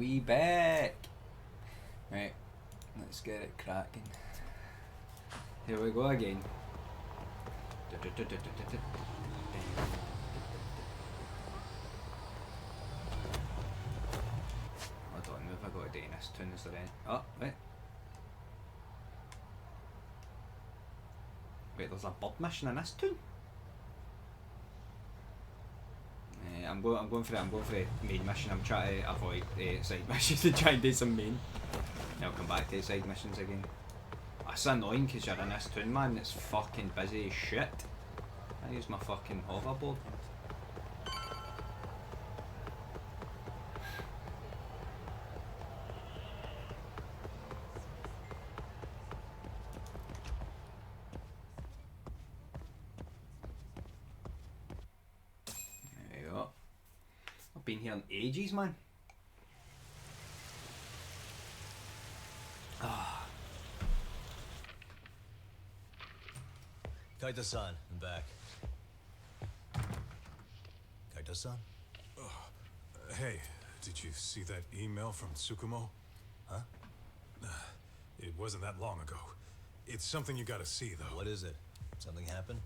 we back. Right, let's get it cracking. Here we go again. Hold on, what have I got to do in this tune? Is there any? Oh, wait. Wait, there's a bird mission in this tune? I'm going for the main mission. I'm trying to avoid side missions and try and do some main. Then I'll come back to the side missions again. It's annoying because you're in this town, man. It's fucking busy as shit. I use my fucking hoverboard. There you go. I've been here in ages, man. Kaito-san, I'm back. Kaito-san? Hey, did you see that email from Tsukumo? Huh? It wasn't that long ago. It's something you gotta see, though. What is it? Something happened?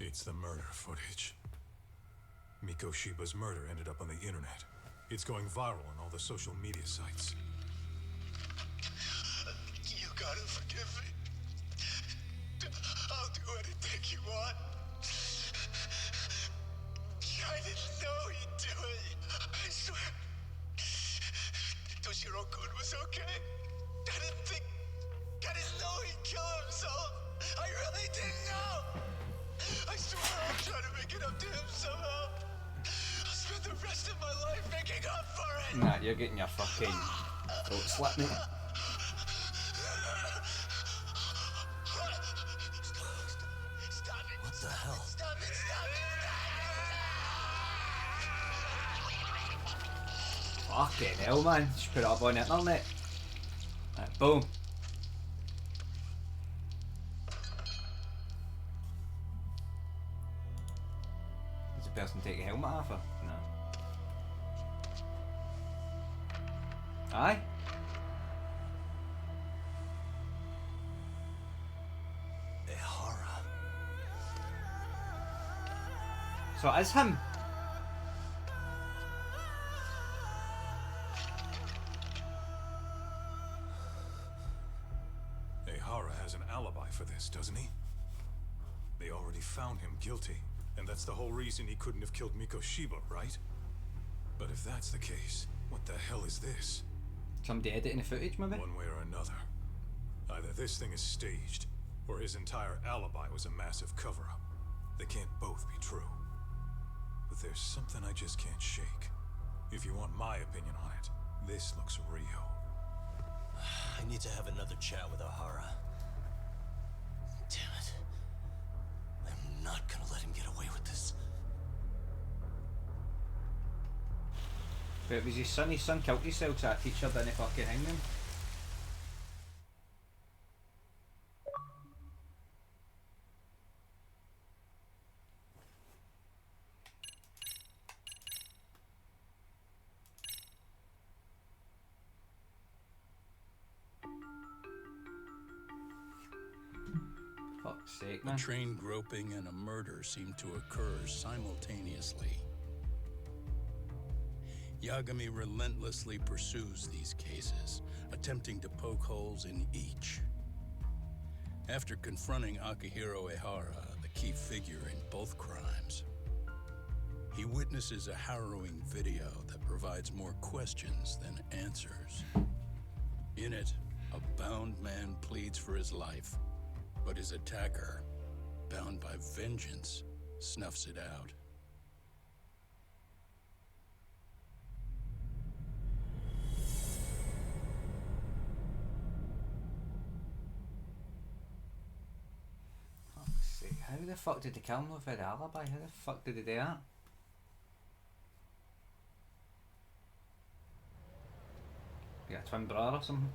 It's the murder footage. Miko Shiba's murder ended up on the internet. It's going viral on all the social media sites. You gotta forgive me. I'll do anything you want. I didn't know he'd do it. I swear. Toshiro-kun was okay. I didn't know he'd kill himself. I really didn't know. I swear I'll try to make it up to him somehow. I'll spend the rest of my life making up for it. Nah, you're getting your fucking throat slit, mate. What the hell? Stop it, Fucking hell, man. Just put it up on the internet. Right, boom. Does the person take a helmet off her? No. Aye? Ehara. So it is him. Ehara has an alibi for this, doesn't he? They already found him guilty, and that's the whole reason he couldn't have killed Miko Shiba, right? But if that's the case, what the hell is this? Somebody editing the footage, maybe? One way or another. Either this thing is staged, or his entire alibi was a massive cover-up. They can't both be true. But there's something I just can't shake. If you want my opinion on it, this looks real. I need to have another chat with Ehara. Damn it. I'm not gonna let him get away with this. But it was his son killed himself, so that teacher didn't fucking hang him. Fuck's sake, A man. train groping and a murder seem to occur simultaneously. Yagami relentlessly pursues these cases, attempting to poke holes in each. After confronting Akihiro Ehara, the key figure in both crimes, he witnesses a harrowing video that provides more questions than answers. In it, a bound man pleads for his life, but his attacker, bound by vengeance, snuffs it out. Fuck's sake. How the fuck did they kill him with the alibi? How the fuck did they do that? You got a twin brother or something?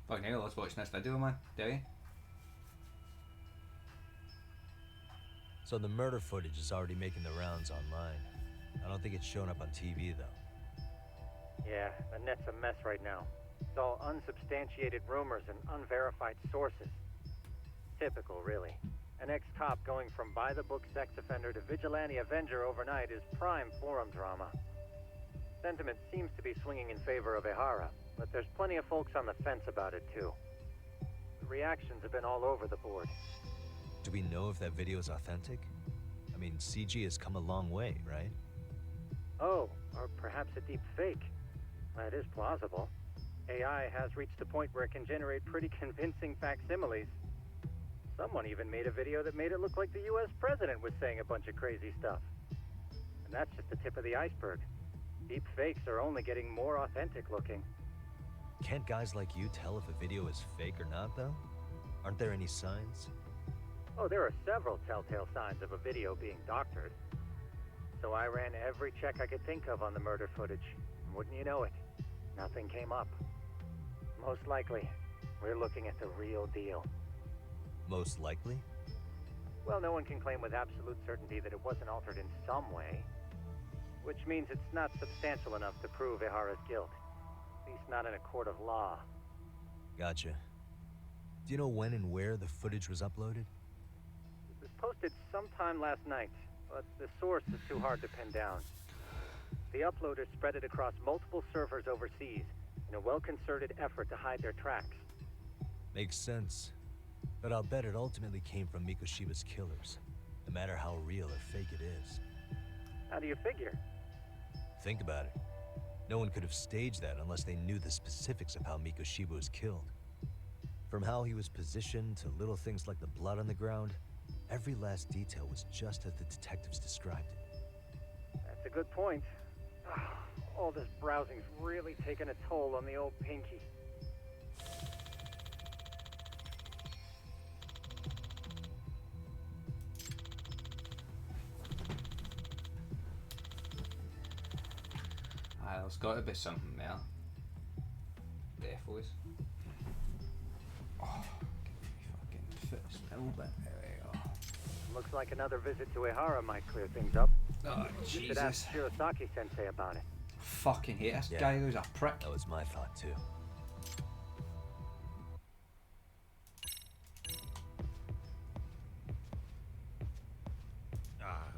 Fucking hell, let's watch this video, man. Do you? So the murder footage is already making the rounds online. I don't think it's showing up on TV, though. Yeah, the net's a mess right now. It's all unsubstantiated rumors and unverified sources. Typical, really. An ex-cop going from by-the-book sex offender to vigilante avenger overnight is prime forum drama. Sentiment seems to be swinging in favor of Ehara, but there's plenty of folks on the fence about it, too. The reactions have been all over the board. Do we know if that video is authentic? I mean, CG has come a long way, right? Oh, or perhaps a deep fake. That is plausible. AI has reached a point where it can generate pretty convincing facsimiles. Someone even made a video that made it look like the US president was saying a bunch of crazy stuff. And that's just the tip of the iceberg. Deep fakes are only getting more authentic looking. Can't guys like you tell if a video is fake or not, though? Aren't there any signs? Oh, there are several telltale signs of a video being doctored. So I ran every check I could think of on the murder footage. And wouldn't you know it, nothing came up. Most likely, we're looking at the real deal. Most likely? Well, no one can claim with absolute certainty that it wasn't altered in some way. Which means it's not substantial enough to prove Ehara's guilt. At least not in a court of law. Gotcha. Do you know when and where the footage was uploaded? It was posted sometime last night, but the source is too hard to pin down. The uploaders spread it across multiple servers overseas in a well-concerted effort to hide their tracks. Makes sense. But I'll bet it ultimately came from Mikoshiba's killers, no matter how real or fake it is. How do you figure? Think about it. No one could have staged that unless they knew the specifics of how Mikoshiba was killed. From how he was positioned to little things like the blood on the ground, every last detail was just as the detectives described it. That's a good point. All this browsing's really taken a toll on the old pinky. There's got to be something there. Defos. Oh, give me fucking foot still, but there we go. Looks like another visit to Ehara might clear things up. Oh, You should Jesus. ask Shirosaki-sensei about it. Fucking hate this Yeah. guy, who's a prick. That was my thought, too.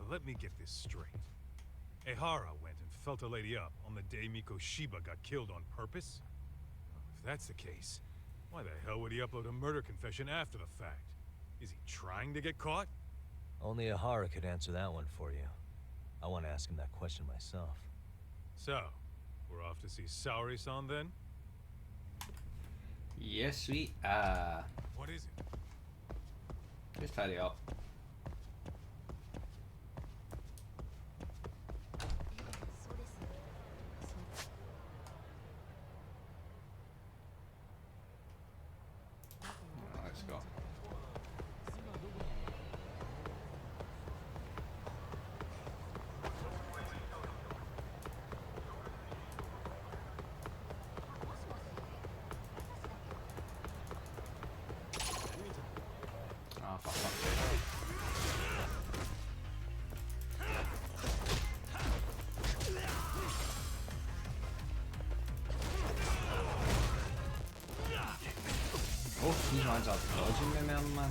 Let me get this straight. Ehara went and felt a lady up on the day Mikoshiba got killed on purpose? If that's the case, why the hell would he upload a murder confession after the fact? Is he trying to get caught? Only Ehara could answer that one for you. I want to ask him that question myself. So, we're off to see Saori-san then? Yes, sweet. What is it? Just hurry up. Let's go. Oh, for fuck's sake. Oh, these ones are dodging me, man.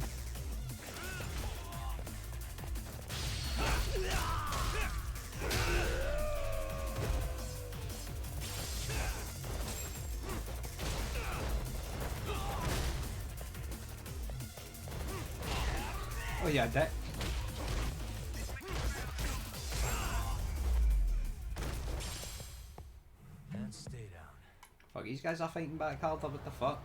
Oh yeah, that. And stay down. Fuck, these guys are fighting back harder, what the fuck?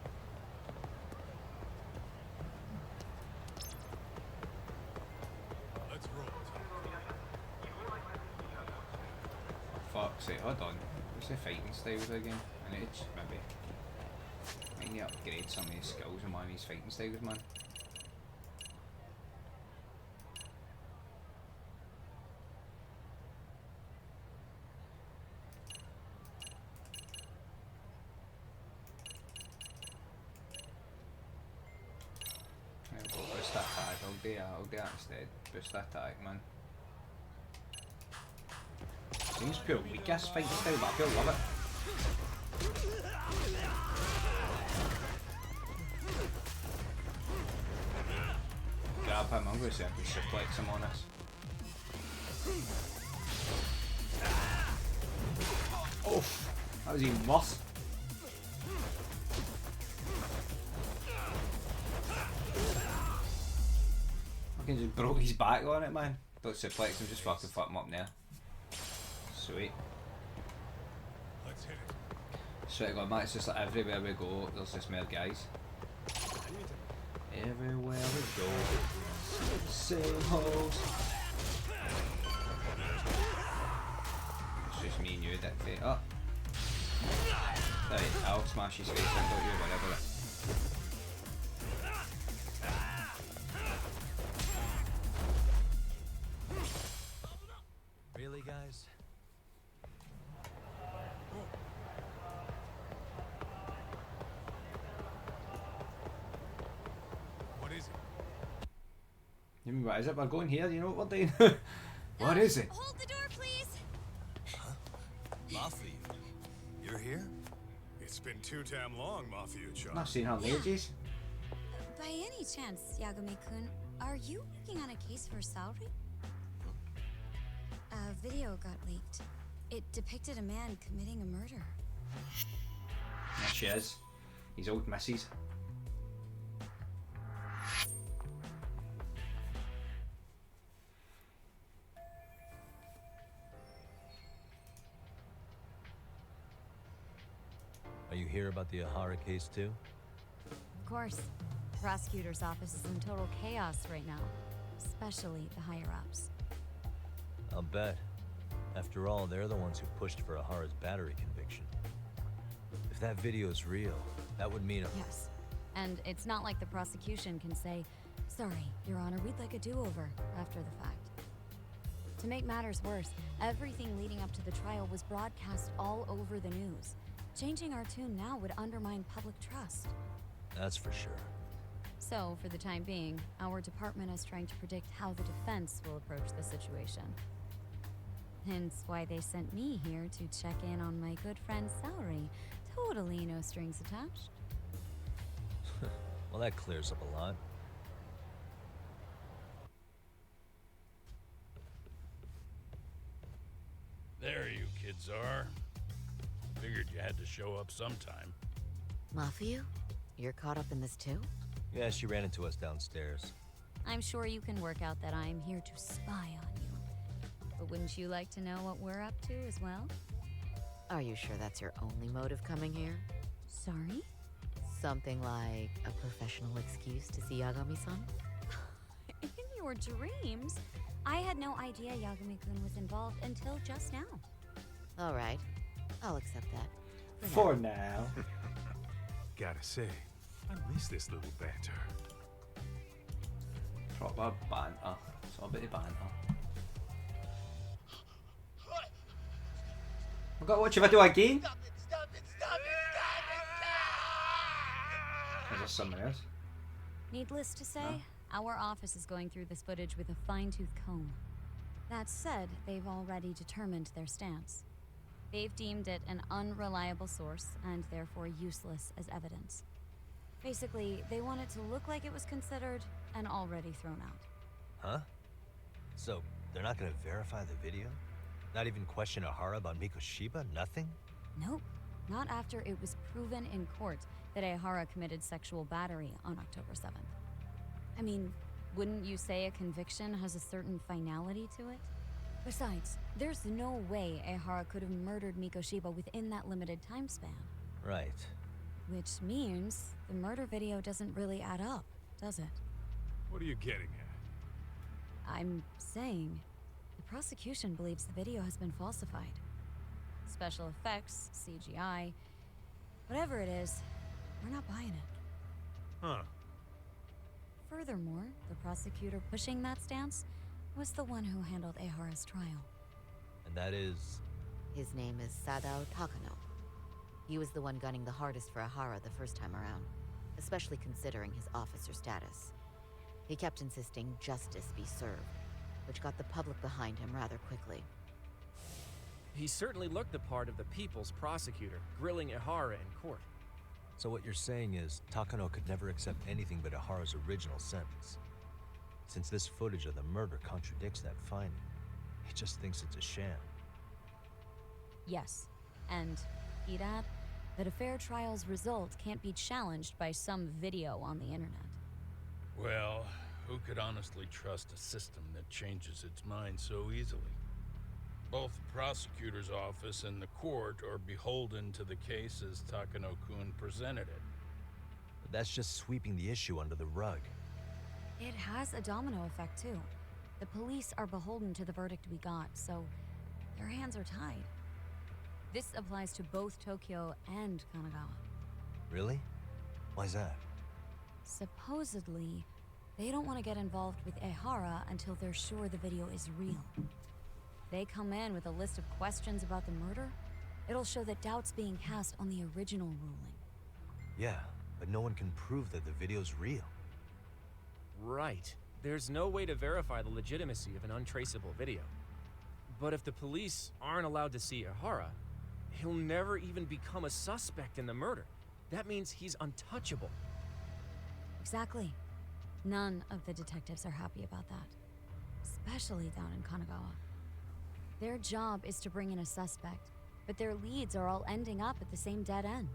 Let's roll. For fuck's sake, hold on. What's the fighting styles again? I need to maybe. I need to upgrade some of these skills in one of these fighting styles, man. There we go, boost attack, I'll do that instead. Boost attack, man. Seems pure weakest fighting style, but I feel love it. Grab him, I'm going to say I can suplex him on this. Oh, that was even worse. Fucking just broke his back on it, man. Don't suplex him, just fucking fuck him up now. Sweet. Let's hit it. Swear to God, man, it's just like everywhere we go, there's just more guys. Everywhere we go, same hoes. It's just me and you, that fit. Oh. Right, I'll smash his face in, don't you worry about it. Really, guys? What is it? You mean, what is it? We're going here, you know what we're doing? What is it? Hold the door, please. Mafia, you're here? It's been too damn long, Mafia-chan. Not seen her in ages. By any chance, Yagami-kun, are you working on a case for Saori? A video got leaked. It depicted a man committing a murder. There she is. His old missus. Are you here about the Ahara case too? Of course. The prosecutor's office is in total chaos right now, especially the higher-ups. I'll bet. After all, they're the ones who pushed for Ahara's battery conviction. If that video's real, that would mean Yes. And it's not like the prosecution can say, "Sorry, Your Honor, we'd like a do-over," after the fact. To make matters worse, everything leading up to the trial was broadcast all over the news. Changing our tune now would undermine public trust. That's for sure. So, for the time being, our department is trying to predict how the defense will approach the situation. Hence why they sent me here to check in on my good friend Saori. Totally no strings attached. Well, that clears up a lot. There you kids are. Figured you had to show up sometime. Mafia? You're caught up in this too? Yeah, she ran into us downstairs. I'm sure you can work out that I'm here to spy on you. But wouldn't you like to know what we're up to as well? Are you sure that's your only motive coming here? Sorry? Something like a professional excuse to see Yagami-san? In your dreams? I had no idea Yagami-kun was involved until just now. Alright, I'll accept that. For now. Gotta say, I miss this little banter. Proper banter. It's a bit of banter. I've got to watch a video again. Stop it, stop it, stop it, stop it, Is there someone else? Needless to say, our office is going through this footage with a fine-tooth comb. That said, they've already determined their stance. They've deemed it an unreliable source and therefore useless as evidence. Basically, they want it to look like it was considered and already thrown out. Huh? So, they're not gonna verify the video? Not even question Ahara about Mikoshiba? Nothing? Nope. Not after it was proven in court that Ehara committed sexual battery on October 7th. I mean, wouldn't you say a conviction has a certain finality to it? Besides, there's no way Ehara could have murdered Mikoshiba within that limited time span. Right. Which means the murder video doesn't really add up, does it? What are you getting at? I'm saying the prosecution believes the video has been falsified. Special effects, CGI, whatever it is, we're not buying it. Huh. Furthermore, the prosecutor pushing that stance was the one who handled Ehara's trial. And that is... His name is Sadao Takano. He was the one gunning the hardest for Ahara the first time around, especially considering his officer status. He kept insisting justice be served, which got the public behind him rather quickly. He certainly looked the part of the people's prosecutor, grilling Ihara in court. So what you're saying is, Takano could never accept anything but Ihara's original sentence. Since this footage of the murder contradicts that finding, he just thinks it's a sham. Yes, and he'd add that a fair trial's result can't be challenged by some video on the internet. Well, who could honestly trust a system that changes its mind so easily? Both the prosecutor's office and the court are beholden to the case as Takano-kun presented it. But that's just sweeping the issue under the rug. It has a domino effect, too. The police are beholden to the verdict we got, so their hands are tied. This applies to both Tokyo and Kanagawa. Really? Why's that? Supposedly, they don't want to get involved with Ehara until they're sure the video is real. They come in with a list of questions about the murder, it'll show that doubt's being cast on the original ruling. Yeah, but no one can prove that the video's real. Right. There's no way to verify the legitimacy of an untraceable video. But if the police aren't allowed to see Ihara, he'll never even become a suspect in the murder. That means he's untouchable. Exactly. None of the detectives are happy about that. Especially down in Kanagawa. Their job is to bring in a suspect, but their leads are all ending up at the same dead end.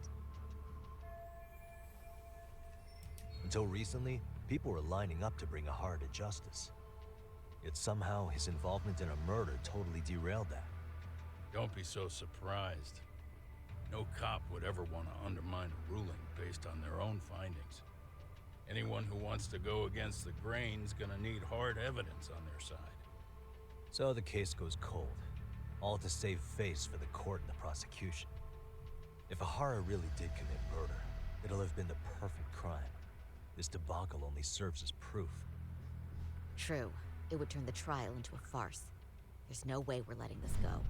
Until recently, people were lining up to bring Ihara to justice. Yet somehow his involvement in a murder totally derailed that. Don't be so surprised. No cop would ever want to undermine a ruling based on their own findings. Anyone who wants to go against the grain's gonna need hard evidence on their side. So the case goes cold, all to save face for the court and the prosecution. If Ihara really did commit murder, it'll have been the perfect crime. This debacle only serves as proof. True. It would turn the trial into a farce. There's no way we're letting this go.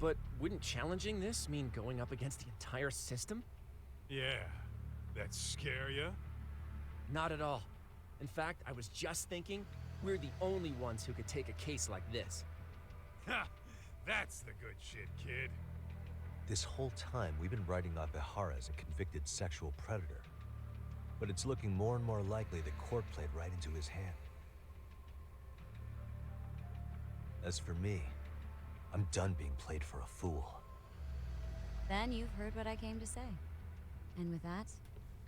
But wouldn't challenging this mean going up against the entire system? Yeah. That scare ya? Not at all. In fact, I was just thinking, we're the only ones who could take a case like this. Ha! That's the good shit, kid. This whole time, we've been writing off Ihara as a convicted sexual predator. But it's looking more and more likely the court played right into his hand. As for me, I'm done being played for a fool. Then you've heard what I came to say. And with that,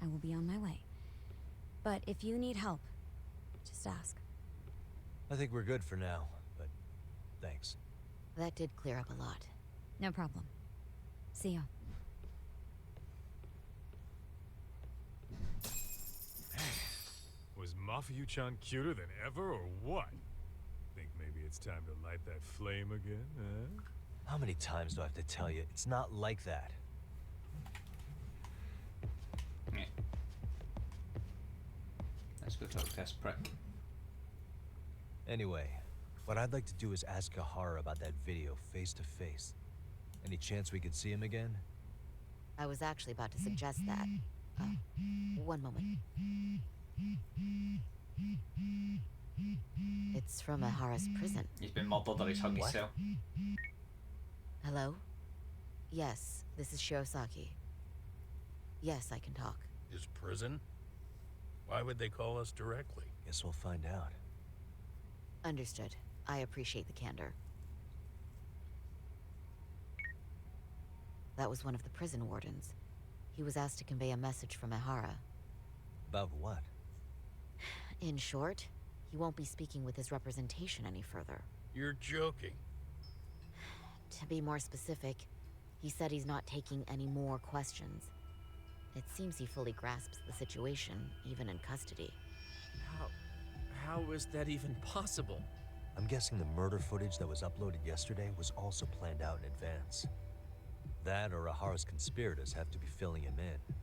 I will be on my way. But if you need help, just ask. I think we're good for now, but thanks. That did clear up a lot. No problem. See ya. Was Mafuyu-chan cuter than ever, or what? Think maybe it's time to light that flame again, huh? How many times do I have to tell you? It's not like that. Yeah. Let's go talk to this prick. Anyway, what I'd like to do is ask Ihara about that video face to face. Any chance we could see him again? I was actually about to suggest that. One moment. It's from Ihara's prison. He's been murdered or he's hung What? himself. Hello? Yes, this is Shirosaki. Yes, I can talk. His prison? Why would they call us directly? Guess we'll find out. Understood. I appreciate the candor. That was one of the prison wardens. He was asked to convey a message from Ihara. About what? In short, he won't be speaking with his representation any further. You're joking. To be more specific, he said he's not taking any more questions. It seems he fully grasps the situation, even in custody. How is that even possible? I'm guessing the murder footage that was uploaded yesterday was also planned out in advance. That or Ihara's conspirators have to be filling him in.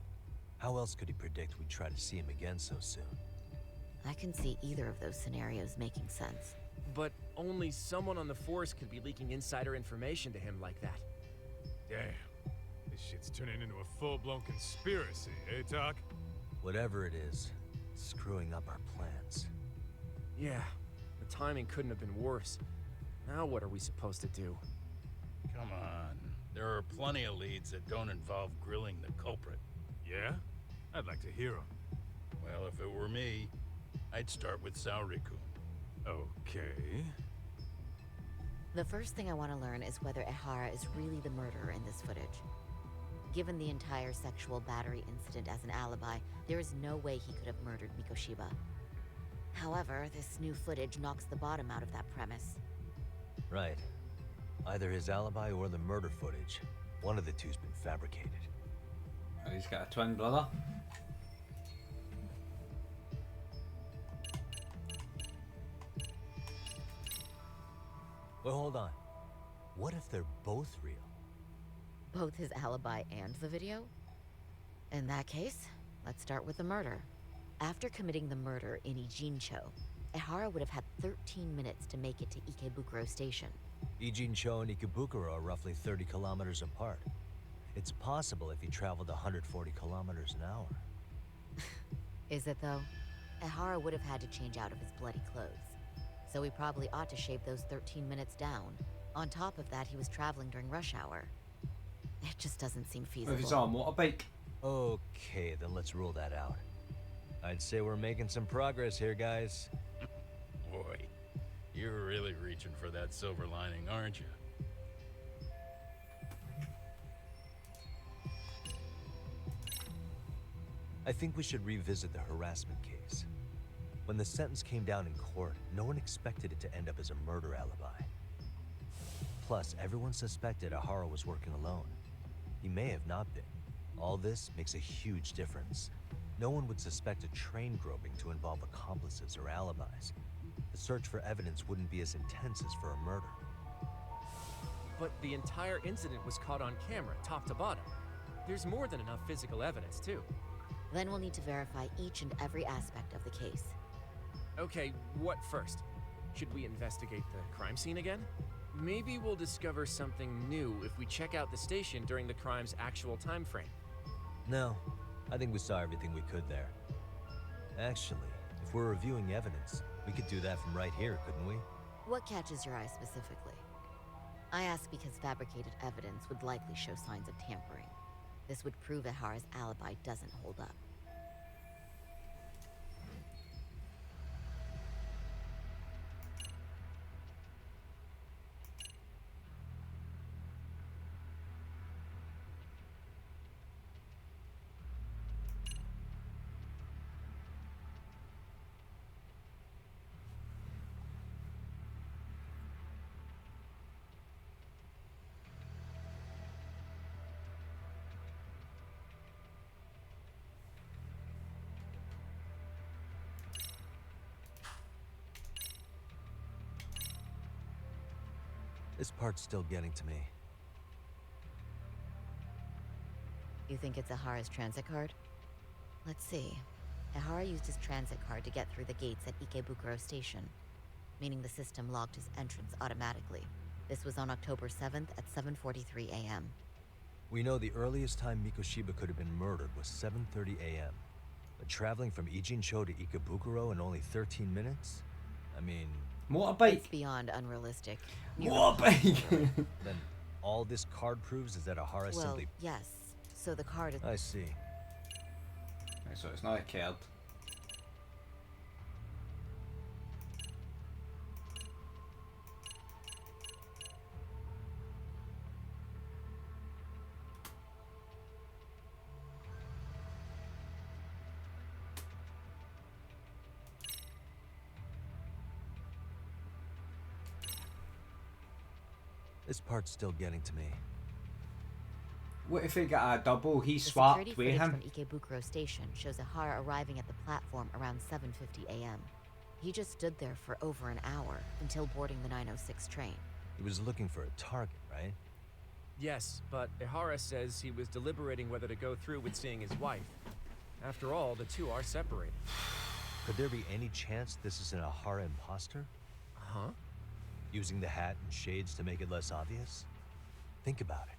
How else could he predict we'd try to see him again so soon? I can see either of those scenarios making sense. But only someone on the force could be leaking insider information to him like that. Damn. This shit's turning into a full-blown conspiracy, eh, Doc? Whatever it is, it's screwing up our plans. Yeah, the timing couldn't have been worse. Now what are we supposed to do? Come on. There are plenty of leads that don't involve grilling the culprit. Yeah? I'd like to hear them. Well, if it were me, I'd start with Saori-kun. Okay. The first thing I want to learn is whether Ehara is really the murderer in this footage. Given the entire sexual battery incident as an alibi, there is no way he could have murdered Mikoshiba. However, this new footage knocks the bottom out of that premise. Right. Either his alibi or the murder footage. One of the two's been fabricated. Oh, he's got a twin brother. Well, hold on. What if they're both real? Both his alibi and the video? In that case, let's start with the murder. After committing the murder in Ijincho, Ehara would have had 13 minutes to make it to Ikebukuro Station. Ijincho and Ikebukuro are roughly 30 kilometers apart. It's possible if he traveled 140 kilometers an hour. Is it though? Ehara would have had to change out of his bloody clothes. So he probably ought to shave those 13 minutes down. On top of that, he was traveling during rush hour. It just doesn't seem feasible. If he's on a motorbike. Okay, then let's rule that out. I'd say we're making some progress here, guys. Boy, you're really reaching for that silver lining, aren't you? I think we should revisit the harassment case. When the sentence came down in court, no one expected it to end up as a murder alibi. Plus, everyone suspected Ehara was working alone. He may have not been. All this makes a huge difference. No one would suspect a train groping to involve accomplices or alibis. The search for evidence wouldn't be as intense as for a murder. But the entire incident was caught on camera, top to bottom. There's more than enough physical evidence, too. Then we'll need to verify each and every aspect of the case. Okay, what first? Should we investigate the crime scene again? Maybe we'll discover something new if we check out the station during the crime's actual time frame. No, I think we saw everything we could there. Actually, if we're reviewing evidence, we could do that from right here, couldn't we? What catches your eye specifically? I ask because fabricated evidence would likely show signs of tampering. This would prove Ehara's alibi doesn't hold up. This part's still getting to me. You think it's Ehara's transit card? Let's see. Ehara used his transit card to get through the gates at Ikebukuro Station, meaning the system logged his entrance automatically. This was on October 7th at 7:43 a.m. We know the earliest time Mikoshiba could have been murdered was 7:30 a.m. But traveling from Ijincho to Ikebukuro in only 13 minutes? I mean... Motorbike. It's beyond unrealistic. Motorbike. Then all this card proves is that Ehara Well, simply... yes. So the card is... I see. Right, so it's not a card. This part's still getting to me. What if he got a double? He The swapped security with footage him. from Ikebukuro Station shows Ehara arriving at the platform around 7:50 a.m. He just stood there for over an hour until boarding the 906 train. He was looking for a target, right? Yes, but Ehara says he was deliberating whether to go through with seeing his wife. After all, the two are separated. Could there be any chance this is an Ehara imposter? Huh? Using the hat and shades to make it less obvious? Think about it.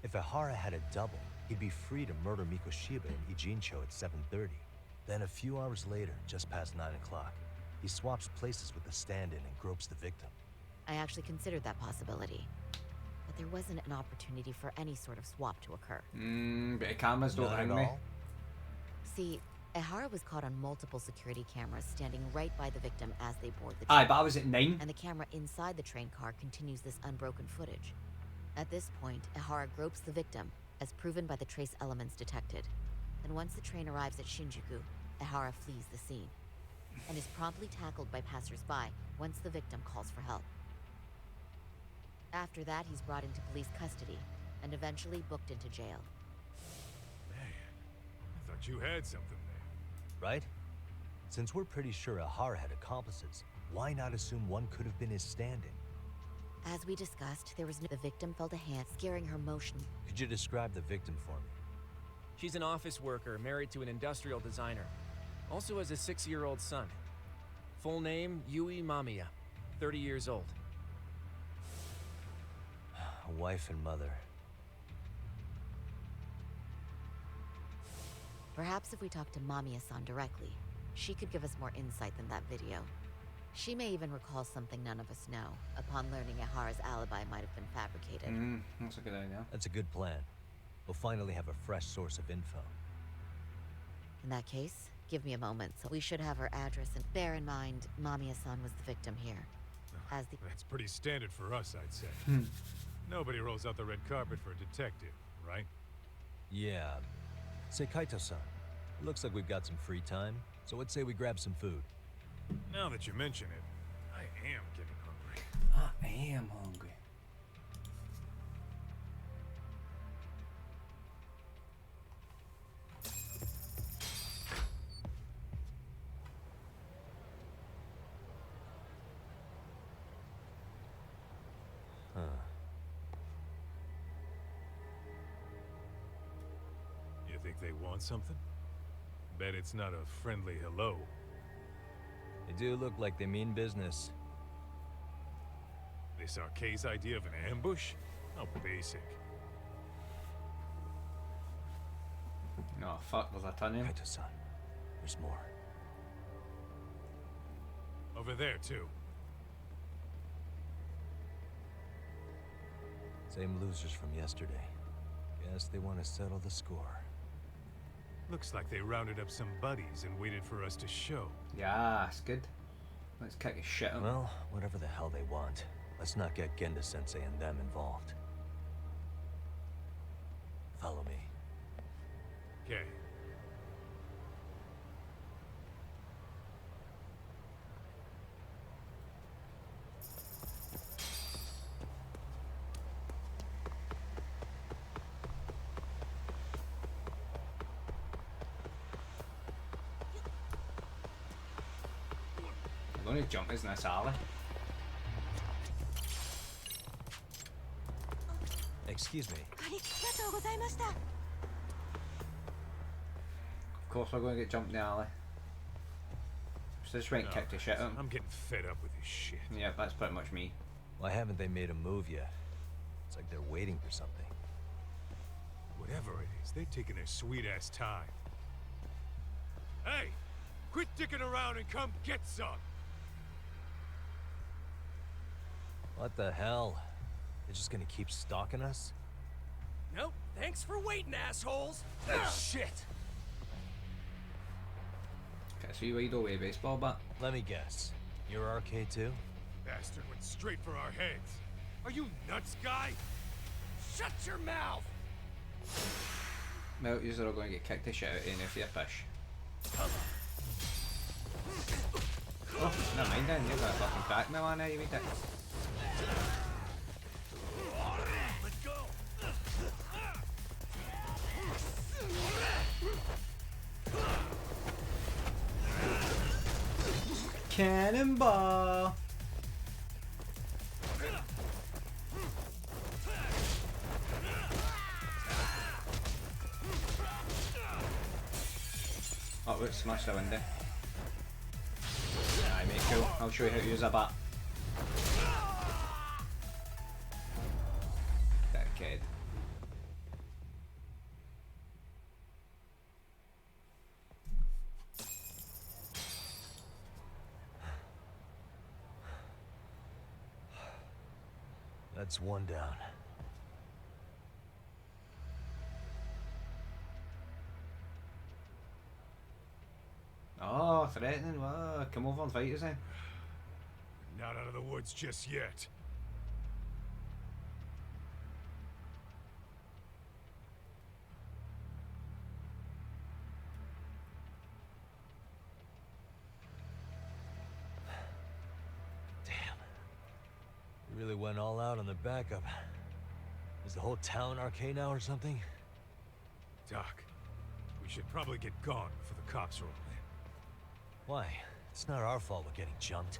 If Ehara had a double, he'd be free to murder Mikoshiba in Ijincho at 7:30. Then a few hours later, just past 9 o'clock, he swaps places with the stand-in and gropes the victim. I actually considered that possibility. but there wasn't an opportunity for any sort of swap to occur. But the cameras don't Not hang at me. all? See, Ehara was caught on multiple security cameras standing right by the victim as they board the Aye, train. but I was at 9. And the camera inside the train car continues this unbroken footage. At this point, Ehara gropes the victim, as proven by the trace elements detected. Then once the train arrives at Shinjuku, Ehara flees the scene, and is promptly tackled by passers-by once the victim calls for help. After that, he's brought into police custody, and eventually booked into jail. Man, I thought you had something there. Right? Since we're pretty sure Ehara had accomplices, why not assume one could have been his stand-in? As we discussed, the victim felt a hand scaring her motion. Could you describe the victim for me? She's an office worker married to an industrial designer. Also has a 6-year-old son. Full name, Yui Mamiya. 30 years old. A wife and mother. Perhaps if we talk to Mamiya-san directly, she could give us more insight than that video. She may even recall something none of us know, upon learning Ehara's alibi might have been fabricated. That's a good idea. That's a good plan. We'll finally have a fresh source of info. In that case, give me a moment, so we should have her address, and bear in mind, Mamiya-san was the victim here. As the That's pretty standard for us, I'd say. Nobody rolls out the red carpet for a detective, right? Yeah. Say, Kaito-san, it looks like we've got some free time, so let's say we grab some food. Now that you mention it, I am getting hungry. I am hungry. Huh. You think they want something? Bet it's not a friendly hello. They do look like they mean business. This Arcade's idea of an ambush? How basic. Oh fuck, there's a ton in. Kaito-san, there's more. Over there, too. Same losers from yesterday. Guess they want to settle the score. Looks like they rounded up some buddies and waited for us to show. Yeah, it's good. Let's kick his shit on. Well, whatever the hell they want, let's not get Genda-sensei and them involved. Follow me. Okay. I'm gonna jump in this alley. Excuse me. Of course we're going to get jumped in the alley. So just went and kicked the shit out. I'm getting fed up with this shit. Yeah, that's pretty much me. Why haven't they made a move yet? It's like they're waiting for something. Whatever it is, they're taking their sweet-ass time. Hey! Quit dicking around and come get some! What the hell? They're just gonna keep stalking us? Nope. Thanks for waiting, assholes. Shit! Okay, so you wide away a baseball bat. Let me guess. You're Arcade too? Bastard went straight for our heads. Are you nuts, guy? Shut your mouth. Well, you're all going to get kicked the shit out of if you push. Oh, never mind then, you're going to fucking crack me, man, you wee dick. Let's go! Cannonball! Oh, let's smash the window. Aye, mate, cool. I'll show you how to use a bat. That kid. That's one down. threatening. Well, come over and fight us then. Not out of the woods just yet. You really went all out on the backup. Is the whole town arcane now or something? Doc, we should probably get gone before the cops roll in. Why? It's not our fault we're getting jumped.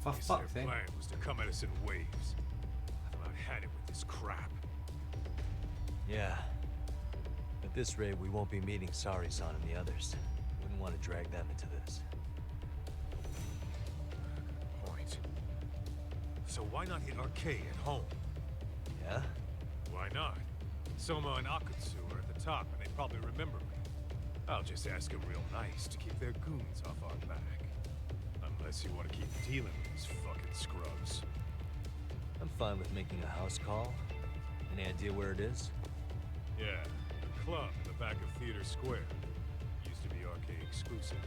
For They said fuck's their sake. plan was to come at us in waves. I thought I'd had it with this crap. Yeah. At this rate, we won't be meeting Sari-san and the others. Wouldn't want to drag them into this. Point. So why not hit Arcade at home? Yeah? Why not? Soma and Akutsu are at the top, and they probably remember me. I'll just ask them real nice to keep their goons off our back. Unless you want to keep dealing with these fucking scrubs. I'm fine with making a house call. Any idea where it is? Yeah, the club in the back of Theater Square. Used to be Arcade exclusive.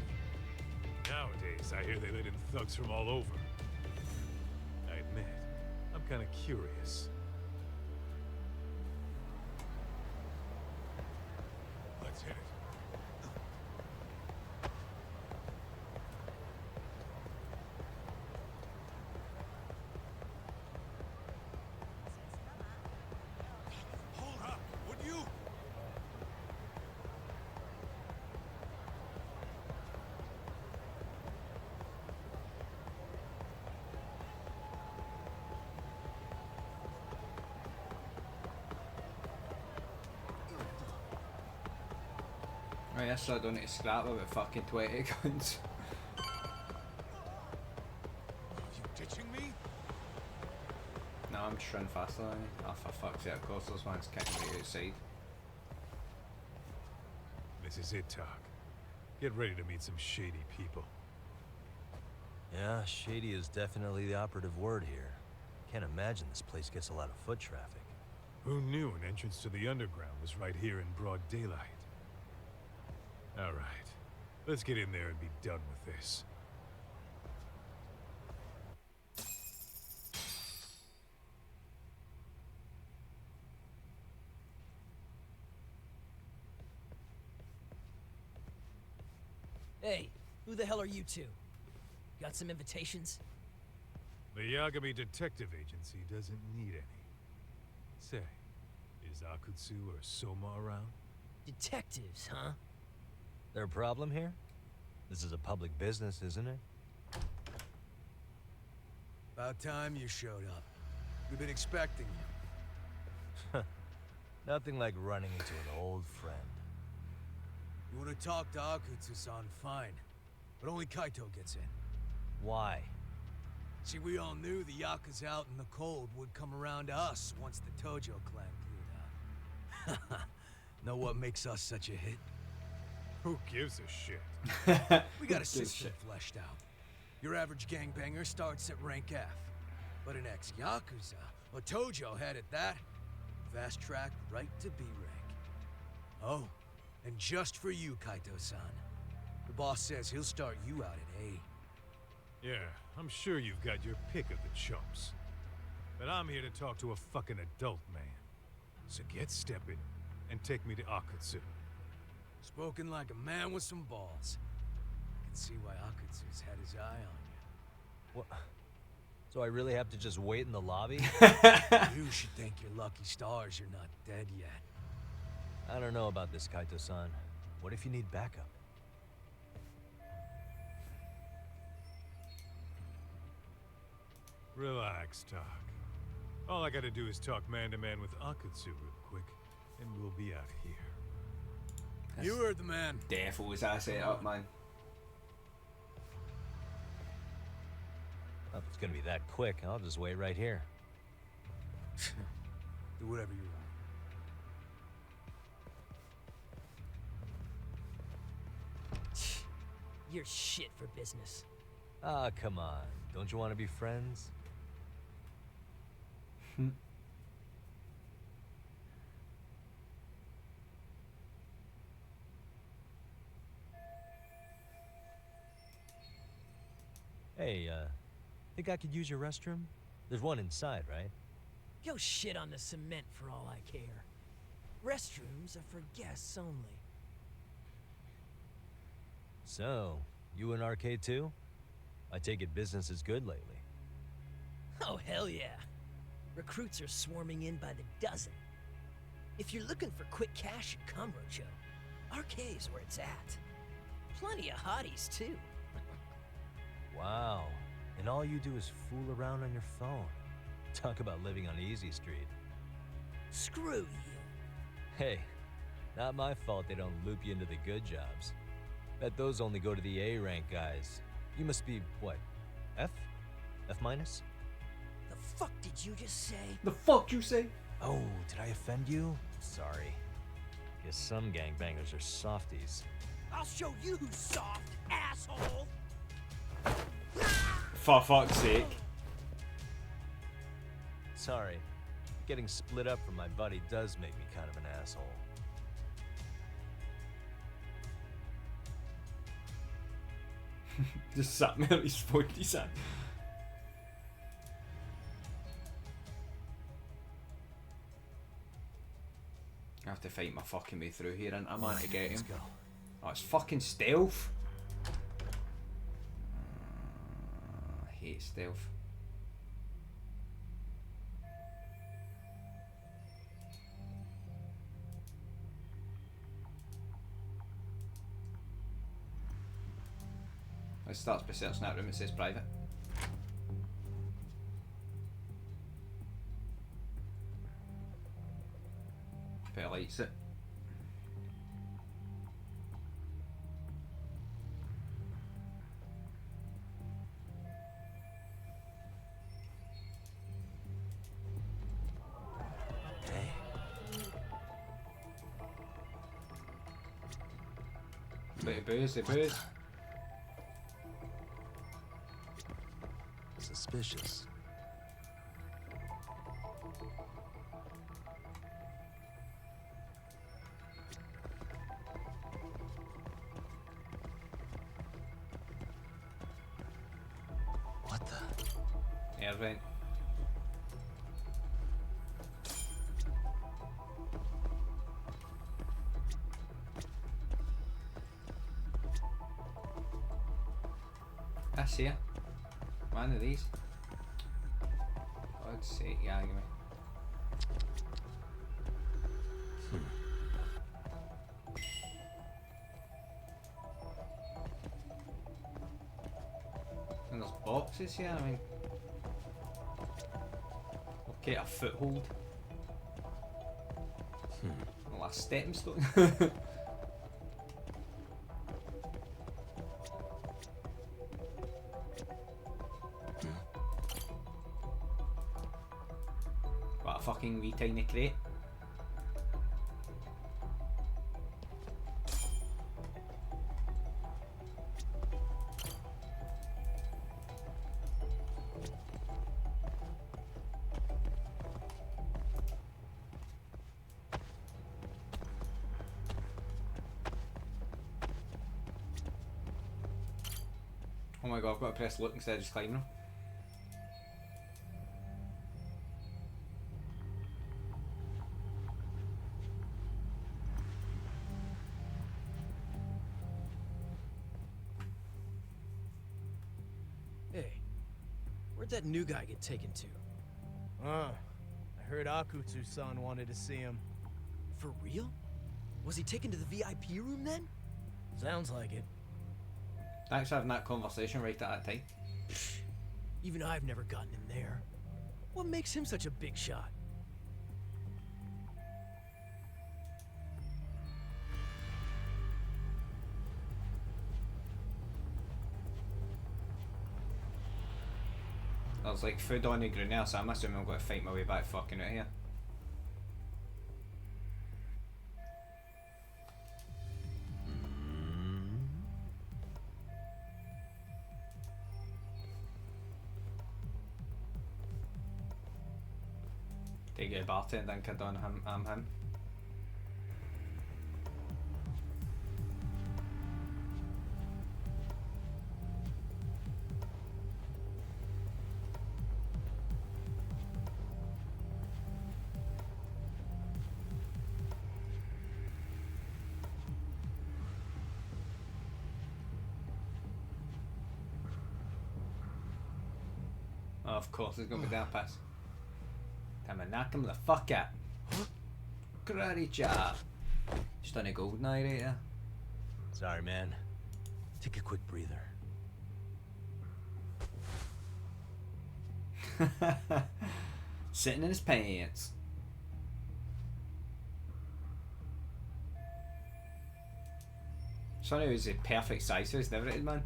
Nowadays, I hear they let in thugs from all over. I admit, I'm kind of curious. Let's hit it. Hold up, would you? Right, I still don't need to scrap about fucking 20 guns. You ditching me? No, I'm just running faster than you. Oh, for fuck's sake, of course those ones kicking me outside. This is it, Doc. Get ready to meet some shady people. Yeah, shady is definitely the operative word here. Can't imagine this place gets a lot of foot traffic. Who knew an entrance to the underground was right here in broad daylight? All right, let's get in there and be done with this. Hey, who the hell are you two? Got some invitations? The Yagami Detective Agency doesn't need any. Say, is Akutsu or Soma around? Detectives, huh? There a problem here? This is a public business, isn't it? About time you showed up. We've been expecting you. Nothing like running into an old friend. You would have talked to Akutsu-san, fine. But only Kaito gets in. Why? See, we all knew the Yakuza out in the cold would come around to us once the Tojo clan cleared out. Know what makes us such a hit? Who gives a shit? We got a system fleshed out. Your average gangbanger starts at rank F. But an ex-Yakuza, a Tojo head at that, fast track right to B rank. Oh, and just for you, Kaito-san. The boss says he'll start you out at A. Yeah, I'm sure you've got your pick of the chumps. But I'm here to talk to a fucking adult man. So get stepping and take me to Akutsu. Spoken like a man with some balls. I can see why Akutsu's had his eye on What? So I really have to just wait in the lobby? you. You should thank your lucky stars you're not dead yet. I don't know about this, Kaito-san. What if you need backup? Relax, Doc. All I gotta do is talk man-to-man with Akutsu real quick, and we'll be out of here. You heard the man. Defo was I set up, man. Well, if it's gonna be that quick, I'll just wait right here. Do whatever you want. You're shit for business. Ah, come on. Don't you want to be friends? Hey, think I could use your restroom? There's one inside, right? Go shit on the cement for all I care. Restrooms are for guests only. So, you in arcade too? I take it business is good lately. Oh, hell yeah. Recruits are swarming in by the dozen. If you're looking for quick cash and Comrocho, arcade's where it's at. Plenty of hotties, too. Wow. And all you do is fool around on your phone. Talk about living on Easy Street. Screw you. Hey, not my fault they don't loop you into the good jobs. Bet those only go to the A rank guys. You must be, what, F? F minus? The fuck did you just say? The fuck you say? Oh, did I offend you? Sorry. Guess some gangbangers are softies. I'll show you who's soft, asshole! For fuck's sake. Sorry. Getting split up from my buddy does make me kind of an asshole. Just sat me on his phone, he said. I have to fight my fucking way through here, and I'm on to get him. Let's go. Oh, it's fucking stealth. I hate stealth. It starts by searching that room, it says private. Better lights it. Bit of booze, the booze. Suspicious. What the? Air vent. I see ya. One of these. God's sake, yeah, give me. And there's boxes here, I mean. Okay, a foothold. Well, a stepping stone. What a fucking wee tiny crate. Oh my god, I've got to press look instead of just climbing them. Hey, where'd that new guy get taken to? I heard Akutsu-san wanted to see him. For real? Was he taken to the VIP room then? Sounds like it. Thanks for having that conversation right at that time. Even I've never gotten in there. What makes him such a big shot? There's like food on the ground there, so I'm assuming I've got to fight my way back fucking out here. Get a bartending kid on him. I'm him. Oh, of course, it's gonna be that pass. Time to knock him the fuck out. Karate chop. Just done a golden eye right there. Sorry, man. Take a quick breather. Sitting in his pants. Sonny was the perfect size for his everything, man.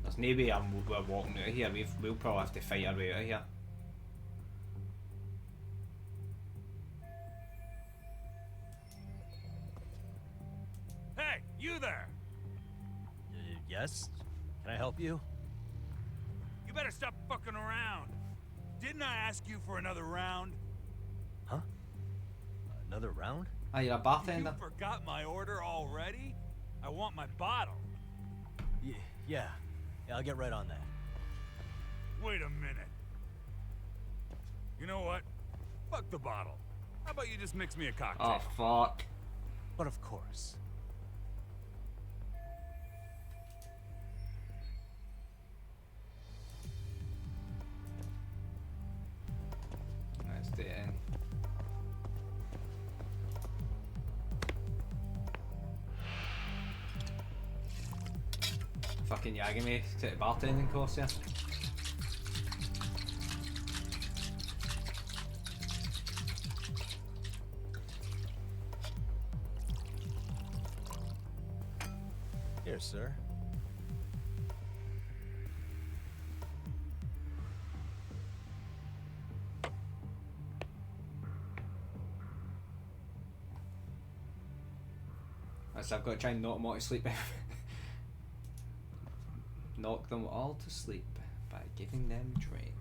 There's no way we're walking out of here. We'll probably have to fight our way out of here. Hey, you there! Yes? Can I help you? You better stop fucking around. Didn't I ask you for another round? Huh? Another round? Ah, you're a bartender? You forgot my order already? I want my bottle. Yeah, I'll get right on that. Wait a minute. You know what? Fuck the bottle. How about you just mix me a cocktail? Oh, fuck. But of course. Let's do it in. Fucking yagging me to the bartending course here. Here, sir. So I've got to try and knock them all to sleep. Knock them all to sleep by giving them drink.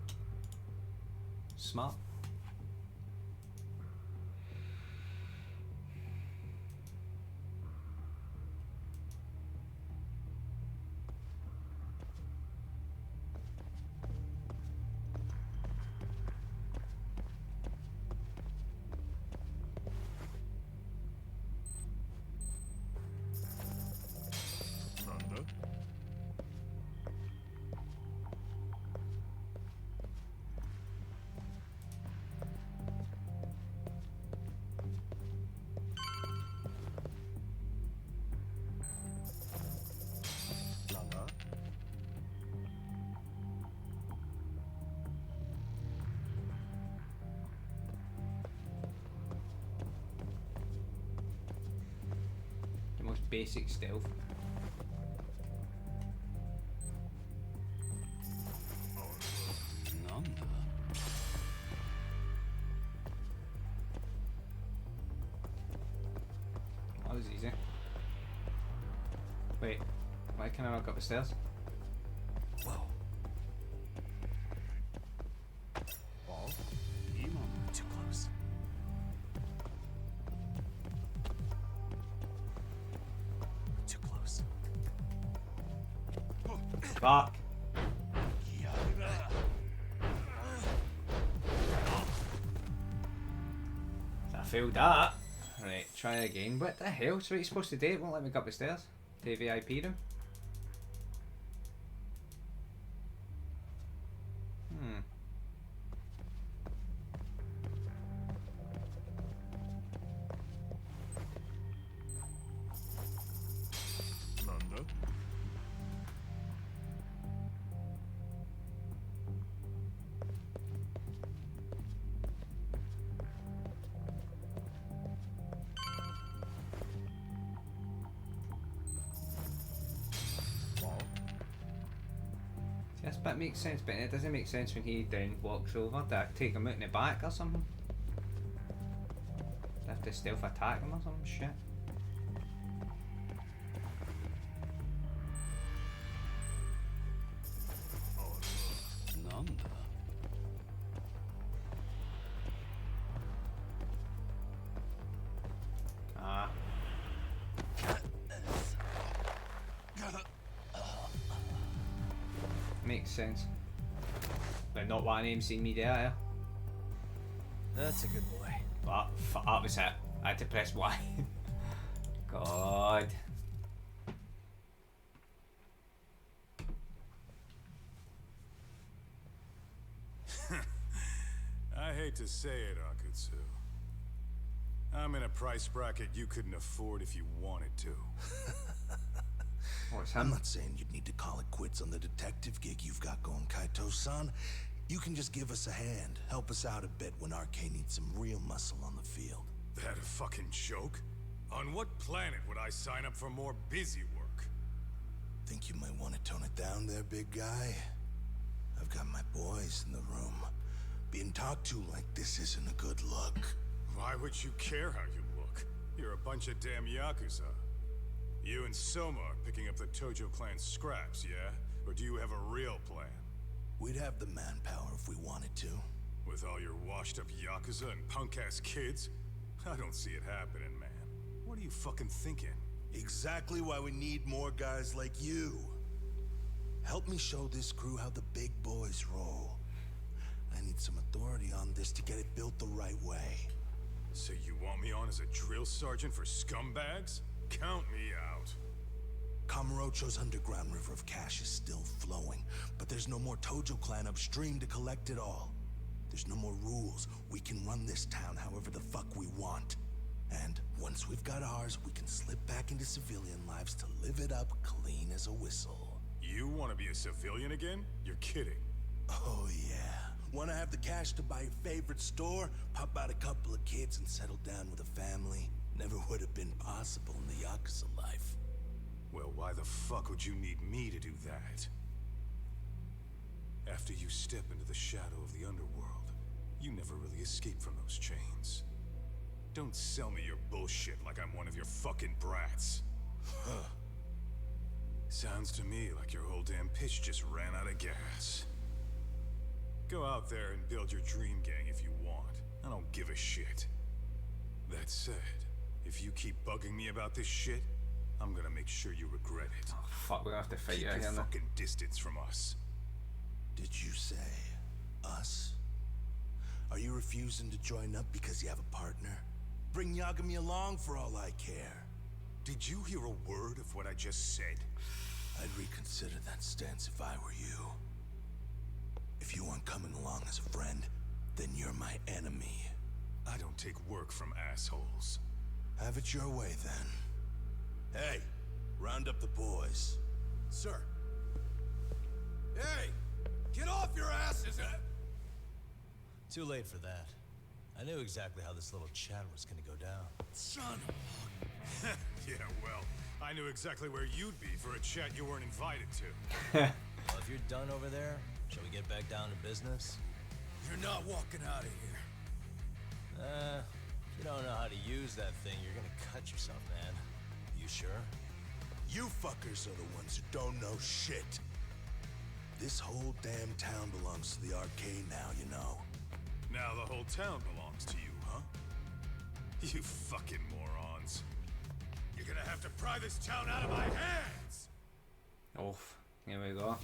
Smart. The most basic stealth. That was easy. Wait, why can I not go up the stairs? Whoa. Ball? Too close. Too close. Fuck. I failed that. Right, try again. What the hell? So what are you supposed to do? It won't let me go up the stairs to the VIP room. This bit makes sense, but it doesn't make sense when he then walks over. Do I take him out in the back or something? have to stealth attack them or some shit. Nanda. Ah. Makes sense. But not one aim seen me there, yeah. That's a good boy. But that was it. I had to press Y. God. I hate to say it, Akutsu. I'm in a price bracket you couldn't afford if you wanted to. I'm not saying you'd need to call it quits on the detective gig you've got going, Kaito-san. You can just give us a hand, help us out a bit when RK needs some real muscle on the field. That a fucking joke? On what planet would I sign up for more busy work? Think you might want to tone it down there, big guy? I've got my boys in the room. Being talked to like this isn't a good look. Why would you care how you look? You're a bunch of damn Yakuza. You and Soma are picking up the Tojo clan scraps, yeah? Or do you have a real plan? We'd have the manpower if we wanted to. With all your washed-up Yakuza and punk-ass kids? I don't see it happening, man. What are you fucking thinking? Exactly why we need more guys like you. Help me show this crew how the big boys roll. I need some authority on this to get it built the right way. So you want me on as a drill sergeant for scumbags? Count me out. Kamurocho's underground river of cash is still flowing, but there's no more Tojo clan upstream to collect it all. There's no more rules. We can run this town however the fuck we want. And once we've got ours, we can slip back into civilian lives to live it up clean as a whistle. You want to be a civilian again? You're kidding. Oh yeah. Want to have the cash to buy your favorite store, pop out a couple of kids and settle down with a family? Never would have been possible in the Yakuza life. Well, why the fuck would you need me to do that? After you step into the shadow of the underworld, you never really escape from those chains. Don't sell me your bullshit like I'm one of your fucking brats. Huh. Sounds to me like your whole damn pitch just ran out of gas. Go out there and build your dream gang if you want. I don't give a shit. That said, if you keep bugging me about this shit, I'm gonna make sure you regret it. Oh fuck, we're gonna have to fight Keep you your here now. fucking distance from us. Did you say us? Are you refusing to join up because you have a partner? Bring Yagami along for all I care. Did you hear a word of what I just said? I'd reconsider that stance if I were you. If you aren't coming along as a friend, then you're my enemy. I don't take work from assholes. Have it your way, then. Hey, round up the boys. Sir. Hey! Get off your asses! Too late for that. I knew exactly how this little chat was gonna go down. Son of a... Yeah, well, I knew exactly where you'd be for a chat you weren't invited to. Well, if you're done over there, shall we get back down to business? You're not walking out of here. If you don't know how to use that thing, you're gonna cut yourself, man. You sure? You fuckers are the ones who don't know shit. This whole damn town belongs to the arcade now, you know. Now the whole town belongs to you, huh? You fucking morons. You're gonna have to pry this town out of my hands! Oof, here we go.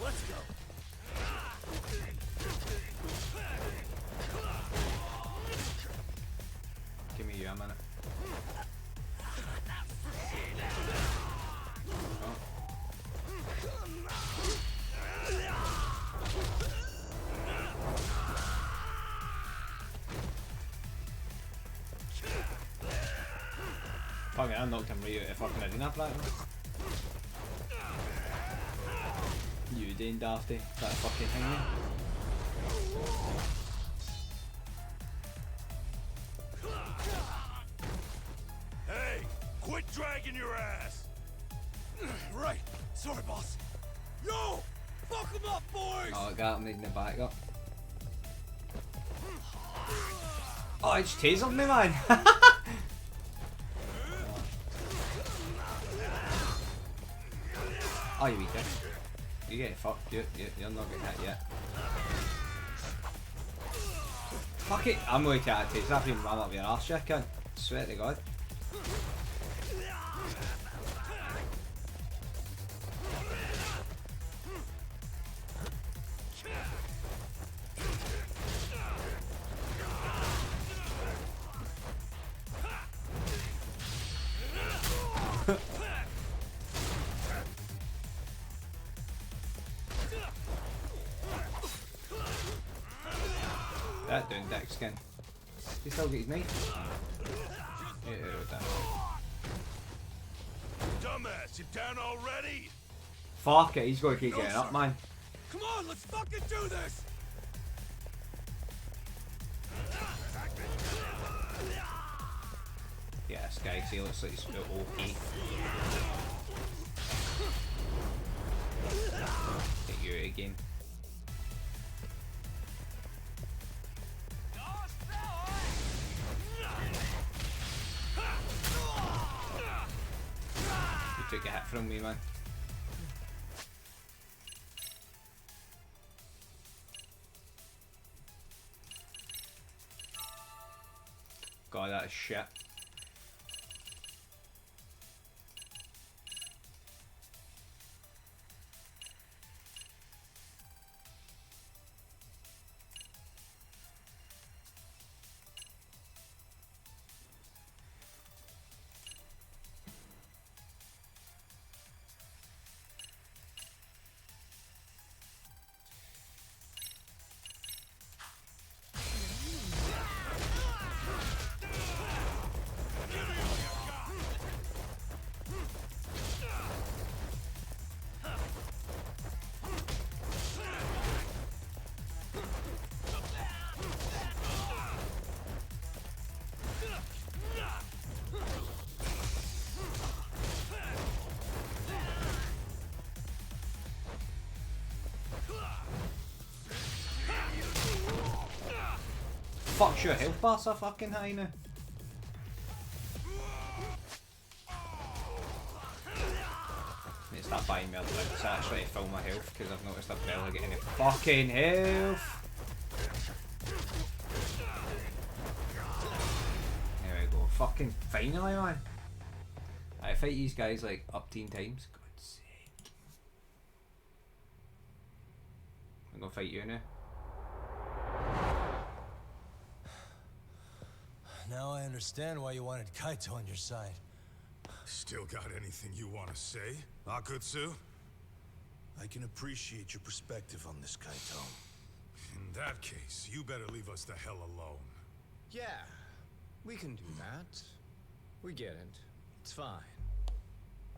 Let's go. Give me you a minute. Oh. Fuck it, I knocked him right out of fucking arena practice. You Dane Dafty, that fucking thing there. Hey! Quit dragging your ass! Right. Sorry, boss. Yo! Fuck them up, boys! Oh, I got him needing the back up. Oh, it's tasered me, man. Oh, you weak dick. You get fucked. You're not getting hit yet. Fuck it. I'm going to take that taser. I've been ram up your arse, you cunt. Swear to God. That doing dick skin. He still got his knife. Yeah, that. Dumbass, you down already? Fuck it, he's going to keep getting up, man. Come on, let's fucking do this! Yeah, this guy, he looks like he's about OP. Take you out again. You took a hit from me, man. God, that is shit. Fuck's your health bar so fucking high now? Need to start buying more drinks actually to fill my health because I've noticed I've barely got any fucking health. There we go. Fucking finally, man. I fight these guys like up 10 times. God's sake. I'm gonna fight you now. Now I understand why you wanted Kaito on your side. Still got anything you want to say, Akutsu? I can appreciate your perspective on this, Kaito. In that case, you better leave us the hell alone. Yeah, we can do that. We get it. It's fine.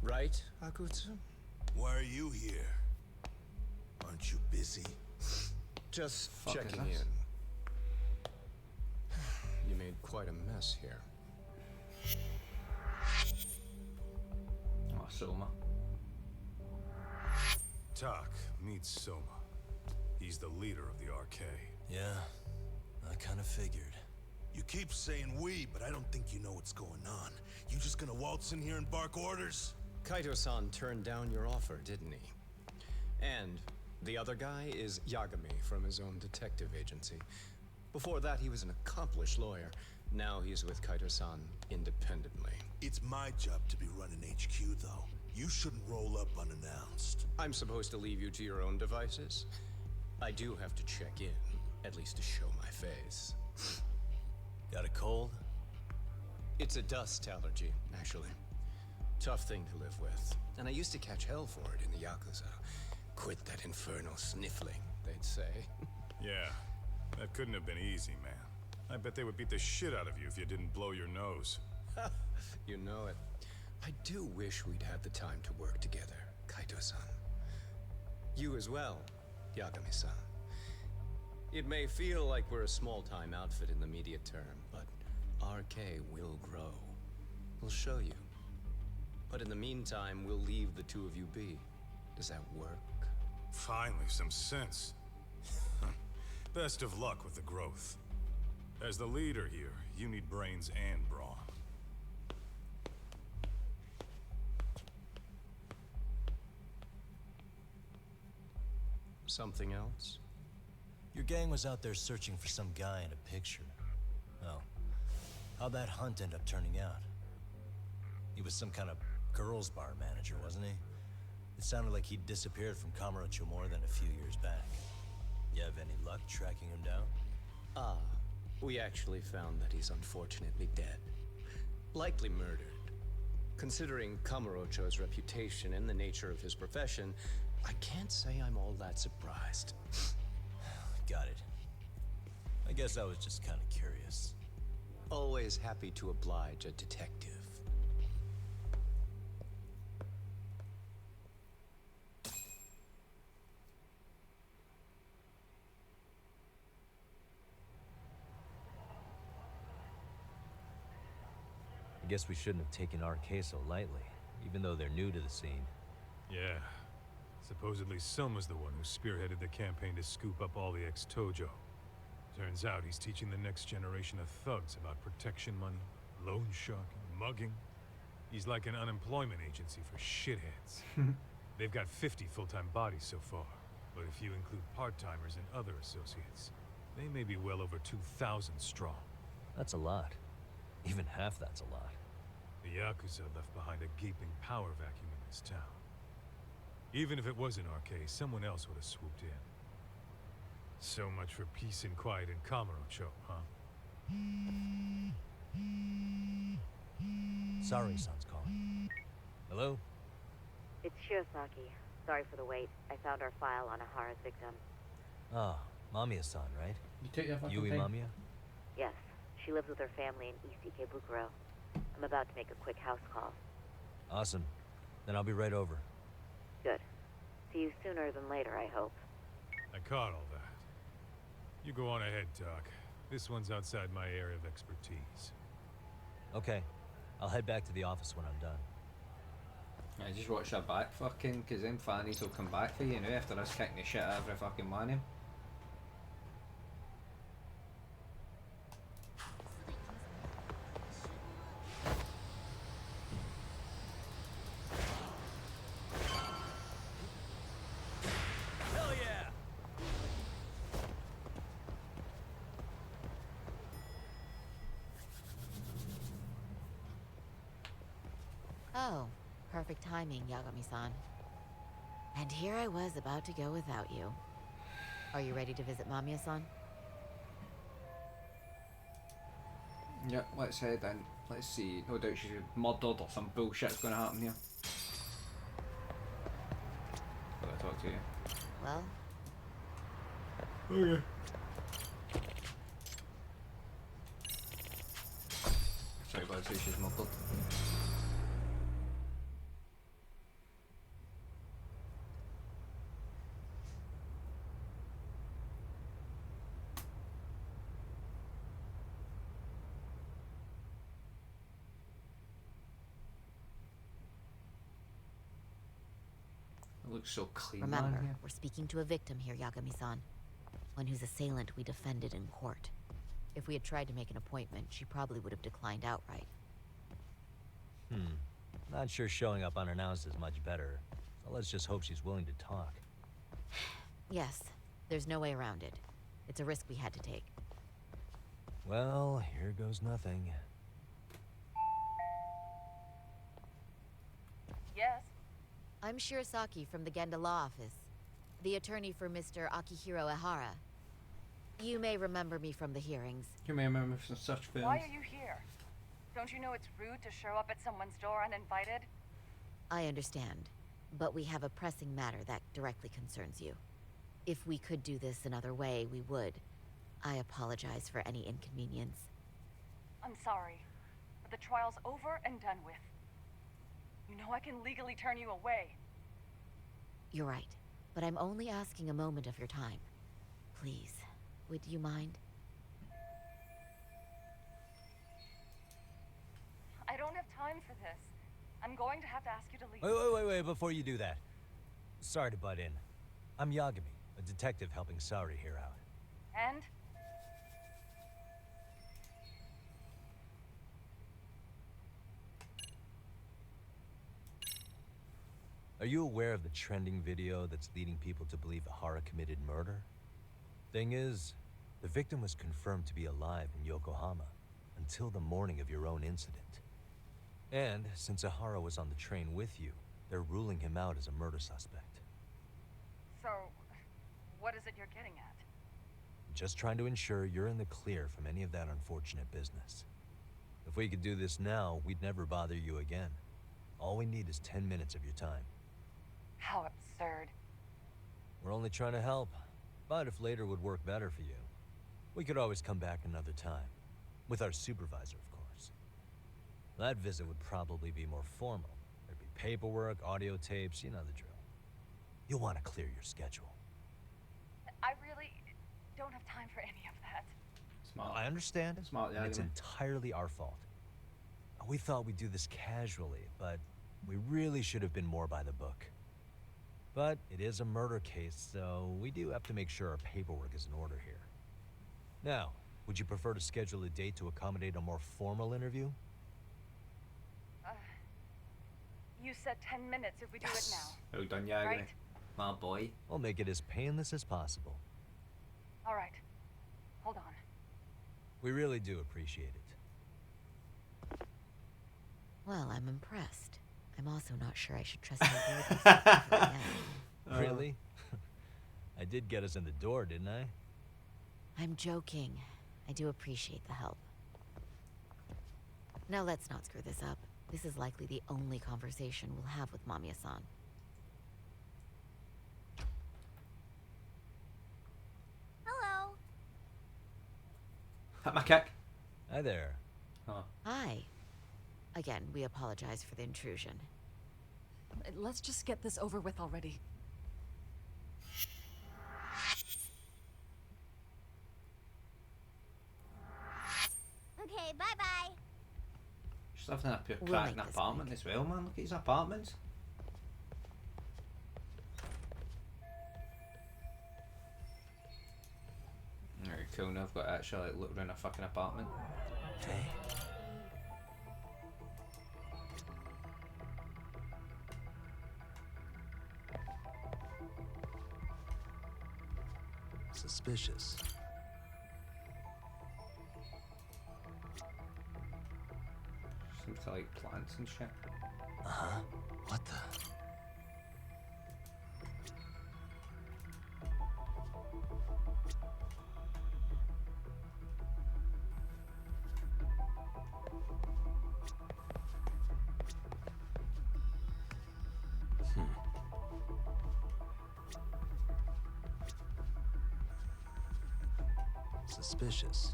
Right, Akutsu? Why are you here? Aren't you busy? Just Fuck checking is this? in. You made quite a mess here. Oh, Soma. Tak, meet Soma. He's the leader of the arcade. Yeah, I kind of figured. You keep saying we, but I don't think you know what's going on. You just gonna waltz in here and bark orders? Kaito-san turned down your offer, didn't he? And the other guy is Yagami from his own detective agency. Before that, he was an accomplished lawyer. Now he's with Kaito-san independently. It's my job to be running HQ, though. You shouldn't roll up unannounced. I'm supposed to leave you to your own devices? I do have to check in, at least to show my face. Got a cold? It's a dust allergy, actually. Tough thing to live with. And I used to catch hell for it in the Yakuza. Quit that infernal sniffling, they'd say. Yeah, that couldn't have been easy, man. I bet they would beat the shit out of you if you didn't blow your nose. You know it. I do wish we'd had the time to work together, Kaito-san. You as well, Yagami-san. It may feel like we're a small-time outfit in the immediate term, but RK will grow. We'll show you. But in the meantime, we'll leave the two of you be. Does that work? Finally, some sense. Best of luck with the growth. As the leader here, you need brains and brawn. Something else? Your gang was out there searching for some guy in a picture. Oh. How'd that hunt end up turning out? He was some kind of girls' bar manager, wasn't he? It sounded like he'd disappeared from Kamurocho more than a few years back. You have any luck tracking him down? Ah, we actually found that he's unfortunately dead. Likely murdered. Considering Kamurocho's reputation and the nature of his profession, I can't say I'm all that surprised. Got it. I guess I was just kind of curious. Always happy to oblige a detective. I guess we shouldn't have taken RK so lightly, even though they're new to the scene. Yeah. Supposedly Sun was the one who spearheaded the campaign to scoop up all the ex-Tojo. Turns out he's teaching the next generation of thugs about protection money, loan sharking, mugging. He's like an unemployment agency for shitheads. They've got 50 full-time bodies so far, but if you include part-timers and other associates, they may be well over 2,000 strong. That's a lot. Even half that's a lot. The Yakuza left behind a gaping power vacuum in this town. Even if it was an RK, someone else would have swooped in. So much for peace and quiet in Kamurocho, huh? Sorry, Son's calling. Hello? It's Shirosaki. Sorry for the wait. I found our file on Ahara's victim. Ah, Mamiya-san, right? You took your fucking Yui time. Mamiya? Yes, she lives with her family in East Ikebukuro. I'm about to make a quick house call. Awesome. Then I'll be right over. Good. See you sooner than later, I hope. I caught all that. You go on ahead, Doc. This one's outside my area of expertise. Okay. I'll head back to the office when I'm done. I just watch her back fucking, because them fannies will come back for you now after us kicking the shit out of every fucking one of them. Hell yeah! Oh, perfect timing, Yagami-san. And here I was about to go without you. Are you ready to visit Mamiya-san? Yep, let's head in. Let's see. No doubt she's murdered or some bullshit's gonna happen here. Gotta talk to you. Well, Okay. Sorry, but I'd say she's murdered. It looks so clean. remember, man, here. we're speaking to a victim here, Yagami-san. One whose assailant we defended in court. If we had tried to make an appointment, she probably would have declined outright. Not sure showing up unannounced is much better. So let's just hope she's willing to talk. Yes, there's no way around it. It's a risk we had to take. Well, here goes nothing. Yes? I'm Shirosaki from the Genda Law Office, the attorney for Mr. Akihiro Ehara. You may remember me from the hearings. You may remember from such films. Why are you here? Don't you know it's rude to show up at someone's door uninvited? I understand, but we have a pressing matter that directly concerns you. If we could do this another way, we would. I apologize for any inconvenience. I'm sorry, but the trial's over and done with. You know I can legally turn you away. You're right, but I'm only asking a moment of your time. Please, would you mind? I don't have time for this. I'm going to have to ask you to leave. Wait, before you do that. Sorry to butt in. I'm Yagami, a detective helping Saori here out. And? Are you aware of the trending video that's leading people to believe Ahara committed murder? Thing is, the victim was confirmed to be alive in Yokohama until the morning of your own incident. And since Ahara was on the train with you, they're ruling him out as a murder suspect. So, what is it you're getting at? Just trying to ensure you're in the clear from any of that unfortunate business. If we could do this now, we'd never bother you again. All we need is 10 minutes of your time. How absurd. We're only trying to help, but if later would work better for you, we could always come back another time. With our supervisor, of course. That visit would probably be more formal. There'd be paperwork, audio tapes, you know the drill. You'll want to clear your schedule. I really don't have time for any of that. Smart. I understand. Smart, yeah. And it's entirely our fault. We thought we'd do this casually, but we really should have been more by the book. But it is a murder case, so we do have to make sure our paperwork is in order here. Now, would you prefer to schedule a date to accommodate a more formal interview? You said 10 minutes if we do it now. Well done, Yagami. Right? My boy. We'll make it as painless as possible. All right. Hold on. We really do appreciate it. Well, I'm impressed. I'm also not sure I should trust my word with right now. Really? I did get us in the door, didn't I? I'm joking. I do appreciate the help. Now let's not screw this up. This is likely the only conversation we'll have with Mamiya-san. Hello. Hit my kick. Hi there. Oh. Hi. Again, we apologize for the intrusion. Let's just get this over with already. Okay, bye-bye. Just living in a pure We'll cracking make this apartment as well, man. Look at his apartments. Very cool. Now I've got to actually like, look around a fucking apartment. Hey. Suspicious. Seems to like plants and shit. Uh-huh. What the? Suspicious.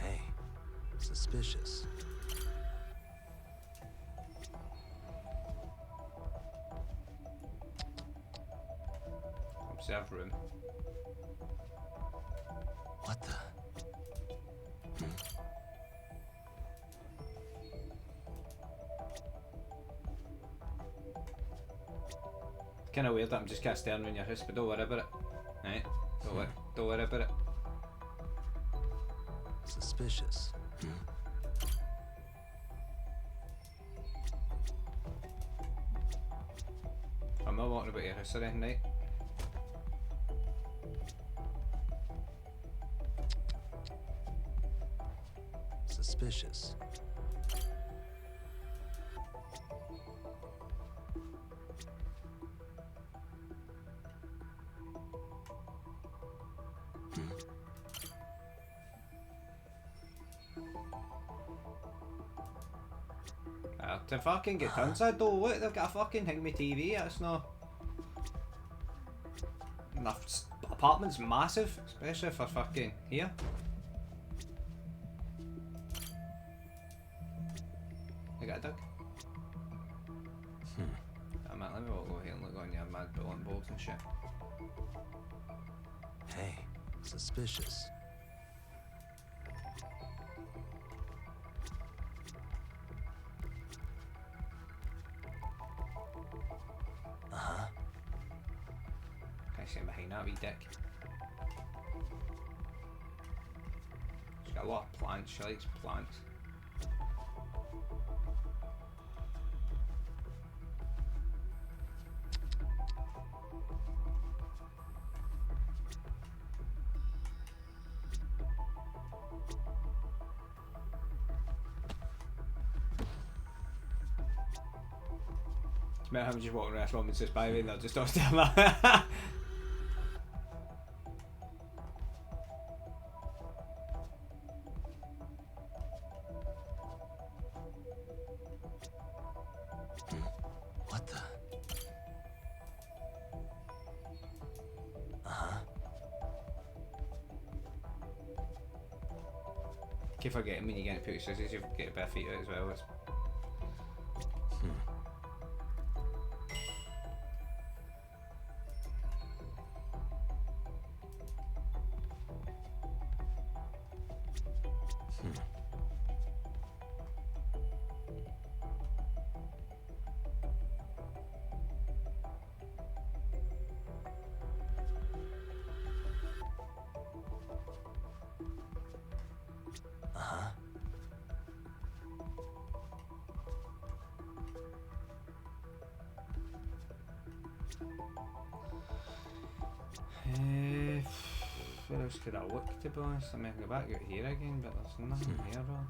Hey. Suspicious. Observe room. What the? Kind of weird that I'm just kind of staring in your house, but don't worry about it. Right? Don't worry about it. Suspicious. I'm not walking about your house or anything, right? Suspicious. To fucking get inside though, look, they've got a fucking thing with TV, it's not... And the apartment's massive, especially for fucking here. You got a dog? Man, let me go here and look on your mad bulletin boards and shit. Hey. Suspicious. Uh-huh. Can't see him behind that wee dick. She's got a lot of plants, she likes plants. Met him just walking around this woman's just by me and they'll just all stand there. What the? Uh-huh. Keep forgetting when you get into put your scissors, you get a bare feet out as well. It's... Where else could I look, to be honest? I mean, I can go back out here again, but there's nothing here at all.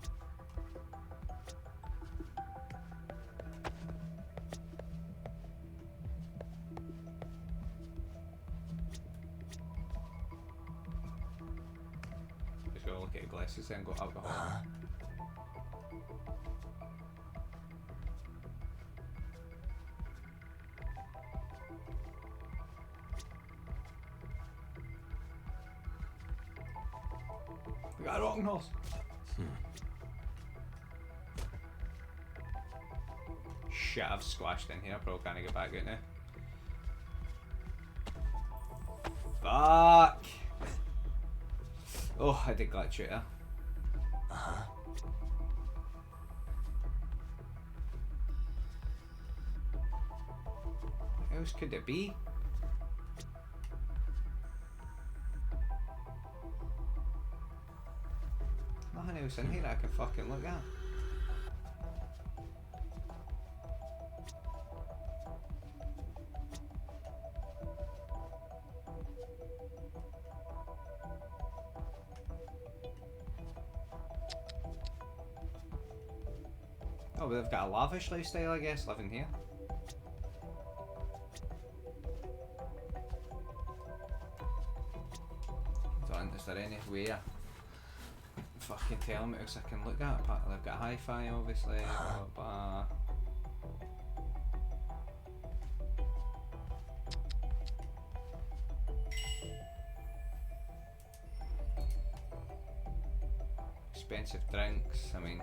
Just gotta look at glasses and go alcohol. We got a rocking horse. Shit, I've squashed in here. Probably can't get back out now. Fuck. Oh, I did glitch out there. What else could it be? Nothing else in here I can fucking look at. Oh, but they've got a lavish lifestyle, I guess, living here. Is there any way fucking tell me what else I can look at? They've got hi-fi, obviously. Expensive drinks, I mean.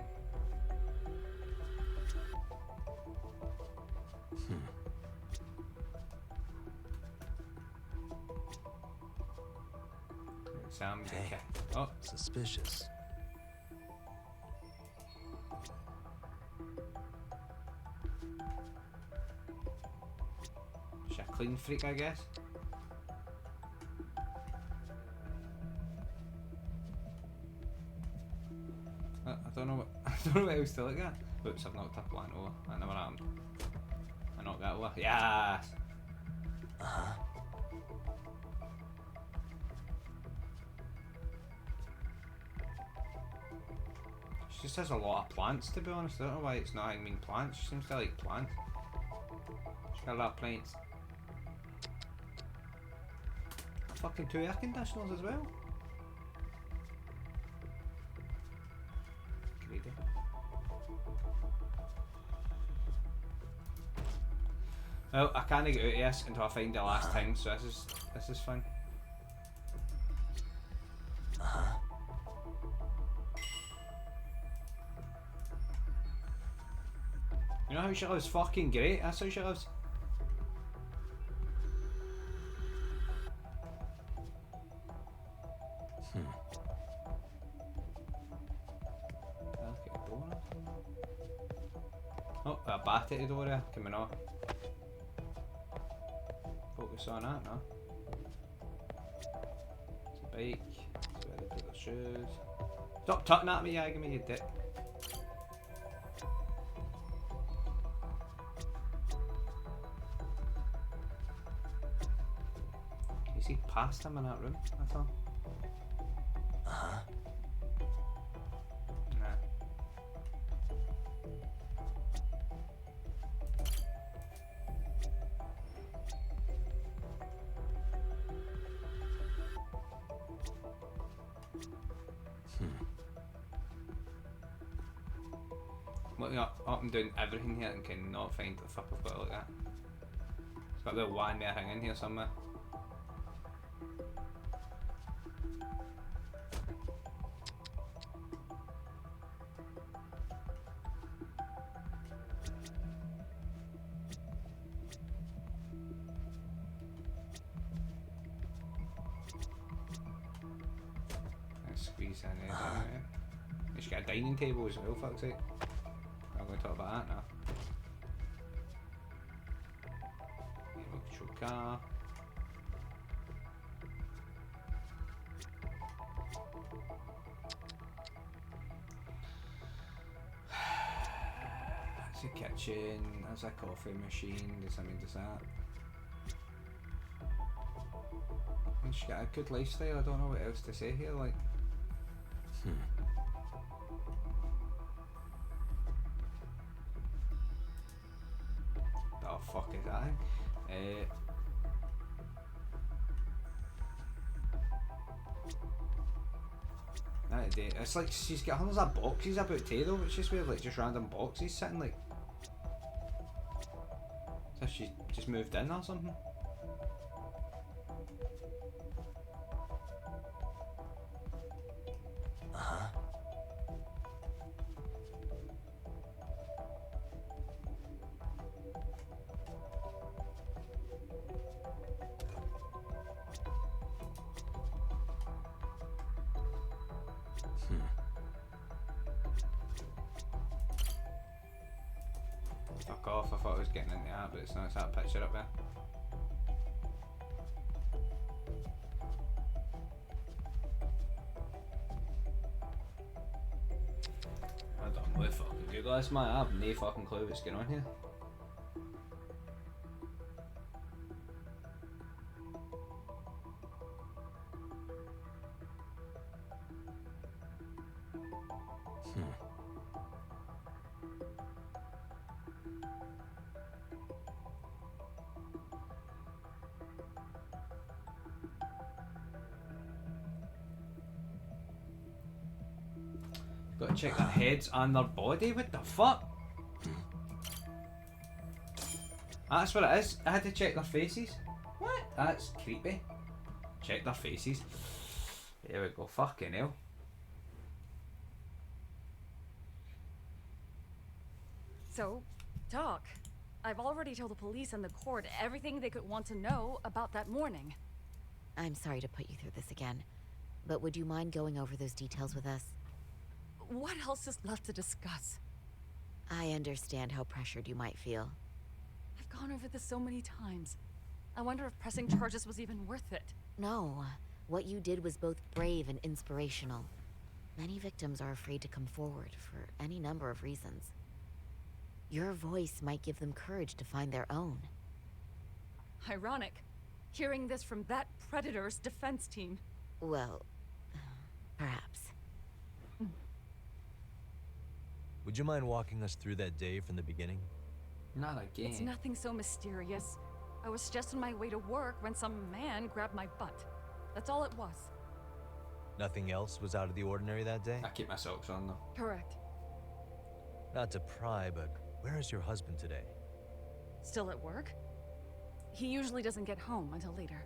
Sam, hey, oh, suspicious. She's a clean freak, I guess. I don't know what I don't know what else to look at. Oops, I've knocked up one over. That never happened. I knocked that over. Yes. She just has a lot of plants, to be honest. I don't know why it's not having plants. She seems to like plants. She's got a lot of plants. Fucking 2 air conditioners as well. Greedy. Well, I can't get out of this until I find the last thing, so this is fun. You know how she lives fucking great? That's how she lives. Oh, a bat at the door there, coming off. Focus on that now. It's a bike, it's where they put their shoes. Stop tutting at me, yeah, give me your dick. You see past him in that room, I thought. looking up and down everything here and cannot find the fuck I've got to look at. It's got the one more thing in here somewhere. Let's squeeze in there. You should get a dining table as well, fuck's sake. I'm going to talk about that now. Show car. That's a kitchen, that's a coffee machine, does that? And she's got a good lifestyle, I don't know what else to say here, like. Oh fuck is that thing? It's like she's got hundreds of boxes about too though, it's just weird, like just random boxes sitting like as if she just moved in or something. Fuck off, I thought I was getting into that, but it's not. It's that picture up there. I don't know what fucking Google this, man. I have no fucking clue what's going on here. Gotta check their heads and their body, what the fuck? That's what it is, I had to check their faces. What? That's creepy. Check their faces. There we go, fucking hell. So, Doc, I've already told the police and the court everything they could want to know about that morning. I'm sorry to put you through this again, but would you mind going over those details with us? What else is left to discuss? I understand how pressured you might feel. I've gone over this so many times. I wonder if pressing charges was even worth it. No. What you did was both brave and inspirational. Many victims are afraid to come forward for any number of reasons. Your voice might give them courage to find their own. Ironic. Hearing this from that predator's defense team. Well, perhaps. Would you mind walking us through that day from the beginning? Not again. It's nothing so mysterious. I was just on my way to work when some man grabbed my butt. That's all it was. Nothing else was out of the ordinary that day? I keep my socks on though. Correct. Not to pry, but where is your husband today? Still at work? He usually doesn't get home until later.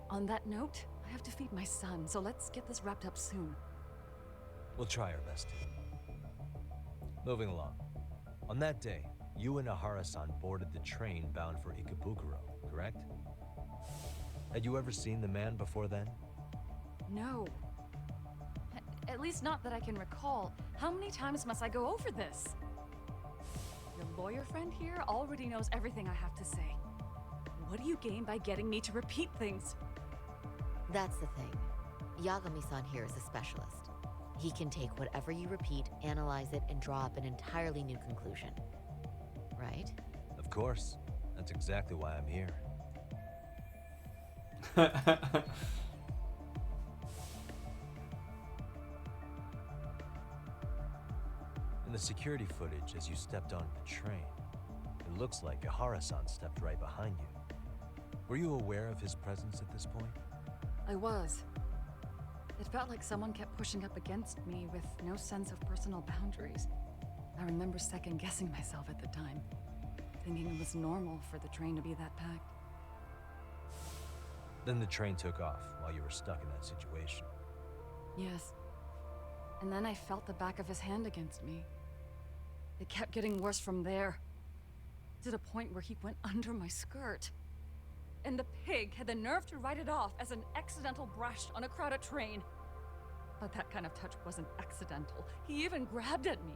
On that note, I have to feed my son, so let's get this wrapped up soon. We'll try our best. Moving along. On that day, you and Ahara-san boarded the train bound for Ikebukuro, correct? Had you ever seen the man before then? No. At least not that I can recall. How many times must I go over this? Your lawyer friend here already knows everything I have to say. What do you gain by getting me to repeat things? That's the thing. Yagami-san here is a specialist. He can take whatever you repeat, analyze it, and draw up an entirely new conclusion. Right? Of course. That's exactly why I'm here. In the security footage as you stepped onto the train, it looks like Ahara-san stepped right behind you. Were you aware of his presence at this point? I was. It felt like someone kept pushing up against me with no sense of personal boundaries. I remember second-guessing myself at the time, thinking it was normal for the train to be that packed. Then the train took off while you were stuck in that situation. Yes. And then I felt the back of his hand against me. It kept getting worse from there, to the point where he went under my skirt. And the pig had the nerve to write it off as an accidental brush on a crowded train. But that kind of touch wasn't accidental. He even grabbed at me.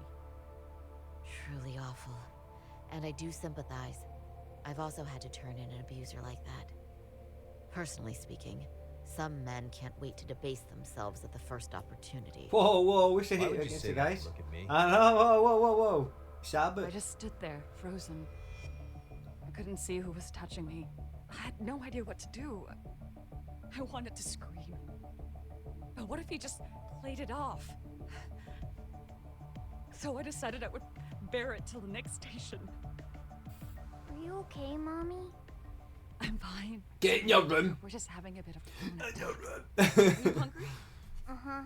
Truly awful. And I do sympathize. I've also had to turn in an abuser like that. Personally speaking, some men can't wait to debase themselves at the first opportunity. Whoa, whoa, what's the Why hate would you against say the that? guys? Look at me. I know, whoa. Stab I it. just stood there, frozen. I couldn't see who was touching me. I had no idea what to do. I wanted to scream. But what if he just played it off? So I decided I would bear it till the next station. Are you okay, Mommy? I'm fine. Get in your room. We're just having a bit of fun. In your room. Are you hungry? Uh-huh.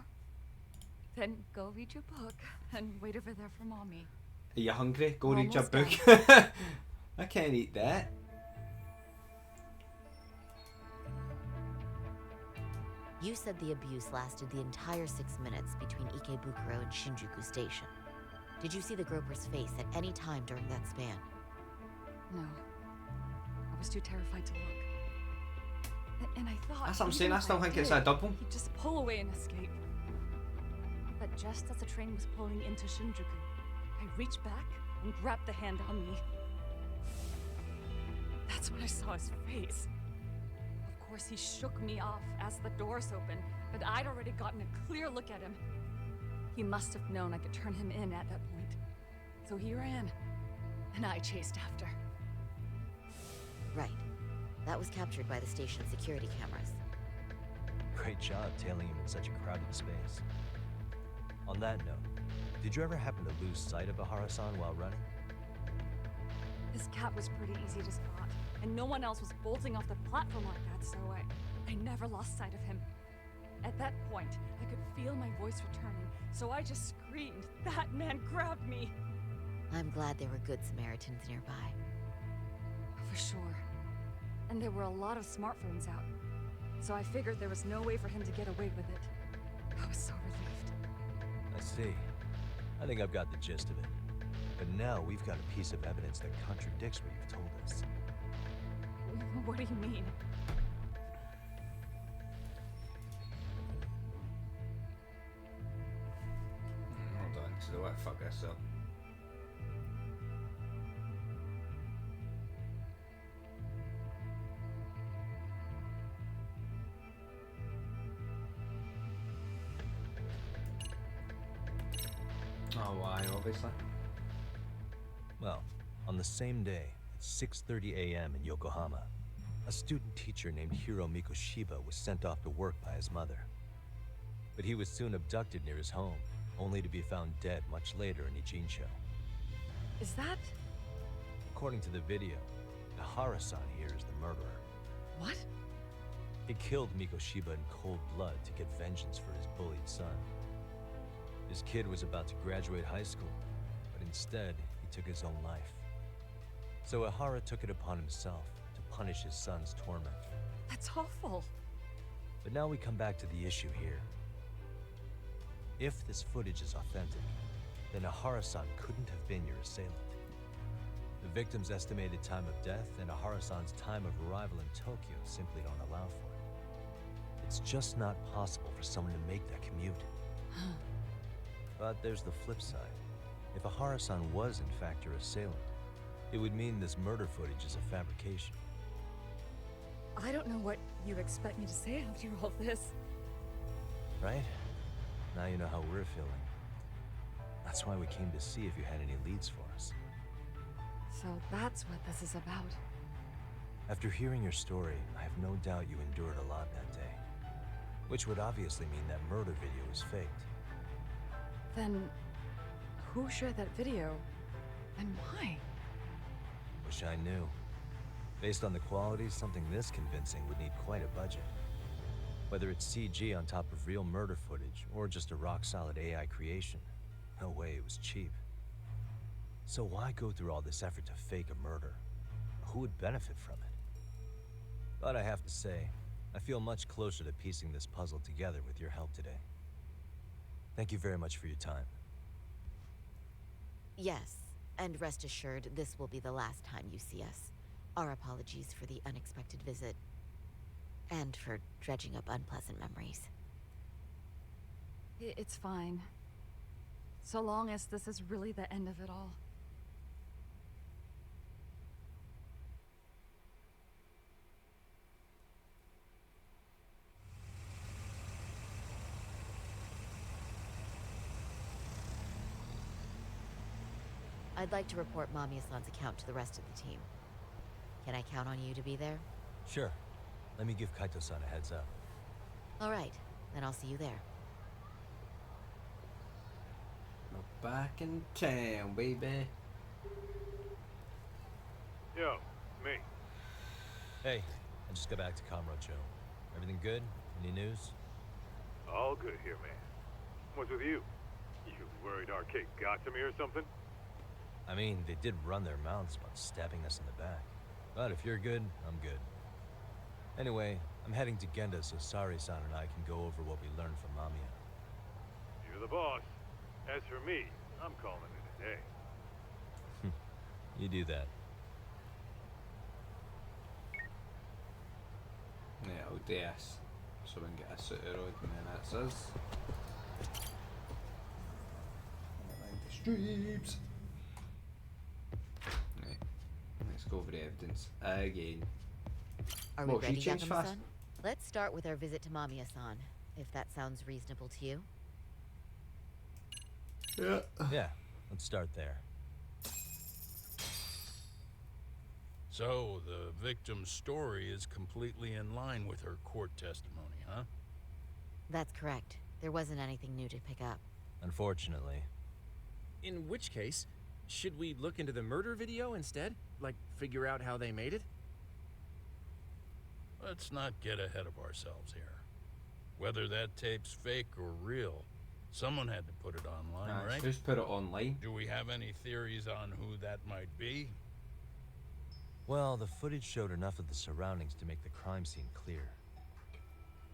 Then go read your book and wait over there for Mommy. Are you hungry? Go read your Almost book. I can't eat that. You said the abuse lasted the entire 6 minutes between Ikebukuro and Shinjuku Station. Did you see the groper's face at any time during that span? No. I was too terrified to look. And I thought... That's what I'm even saying, I if still think it's a did, double. He'd just pull away and escape. But just as the train was pulling into Shinjuku, I reached back and grabbed the hand on me. That's when I saw his face. Of course, he shook me off as the doors opened, but I'd already gotten a clear look at him. He must have known I could turn him in at that point. So he ran, and I chased after. Right. That was captured by the station's security cameras. Great job tailing him in such a crowded space. On that note, did you ever happen to lose sight of Ahara-san while running? His cat was pretty easy to spot, and no one else was bolting off the platform like that, so I never lost sight of him. At that point, I could feel my voice returning, so I just screamed. That man grabbed me! I'm glad there were good Samaritans nearby. For sure. And there were a lot of smartphones out, so I figured there was no way for him to get away with it. I was so relieved. I see. I think I've got the gist of it. But now we've got a piece of evidence that contradicts what you've told us. What do you mean? Hold on, so what? Fuck this up. Oh, why, obviously. Well, on the same day, at 6:30 a.m. in Yokohama, a student teacher named Hiro Mikoshiba was sent off to work by his mother. But he was soon abducted near his home, only to be found dead much later in Ijincho. Is that... According to the video, Ahara-san here is the murderer. What? He killed Mikoshiba in cold blood to get vengeance for his bullied son. His kid was about to graduate high school, but instead, he took his own life. So Ahara took it upon himself to punish his son's torment. That's awful. But now we come back to the issue here. If this footage is authentic, then Ahara-san couldn't have been your assailant. The victim's estimated time of death and Ahara-san's time of arrival in Tokyo simply don't allow for it. It's just not possible for someone to make that commute. But there's the flip side. If Ahara-san was in fact your assailant, it would mean this murder footage is a fabrication. I don't know what you expect me to say after all this. Right? Now you know how we're feeling. That's why we came to see if you had any leads for us. So that's what this is about. After hearing your story, I have no doubt you endured a lot that day. Which would obviously mean that murder video was faked. Then, who shared that video? And why? Wish I knew. Based on the quality, something this convincing would need quite a budget. Whether it's CG on top of real murder footage, or just a rock-solid AI creation, no way it was cheap. So why go through all this effort to fake a murder? Who would benefit from it? But I have to say, I feel much closer to piecing this puzzle together with your help today. Thank you very much for your time. Yes, and rest assured, this will be the last time you see us. Our apologies for the unexpected visit, and for dredging up unpleasant memories. It's fine. So long as this is really the end of it all. I'd like to report Mamiya-san's account to the rest of the team. Can I count on you to be there? Sure. Let me give Kaito-san a heads up. All right, then I'll see you there. We're back in town, baby. Yo, me. Hey, I just got back to Kamurocho. Everything good? Any news? All good here, man. What's with you? You worried Arcade got to me or something? I mean, they did run their mouths about stabbing us in the back. But if you're good, I'm good. Anyway, I'm heading to Genda so Sari-san and I can go over what we learned from Mamiya. You're the boss. As for me, I'm calling it a day. You do that. Yeah, I'll do this. So we can get us out of the road and then that's us. Around the streets. Right. Let's go over the evidence again. Are we Whoa, she ready, changed fast. Yagami-san? Let's start with our visit to Mamiya-san, if that sounds reasonable to you. Yeah, let's start there. So, the victim's story is completely in line with her court testimony, huh? That's correct. There wasn't anything new to pick up. Unfortunately. In which case, should we look into the murder video instead? Like, figure out how they made it? Let's not get ahead of ourselves here. Whether that tape's fake or real, someone had to put it online, right? Just put it online. Do we have any theories on who that might be? Well, the footage showed enough of the surroundings to make the crime scene clear.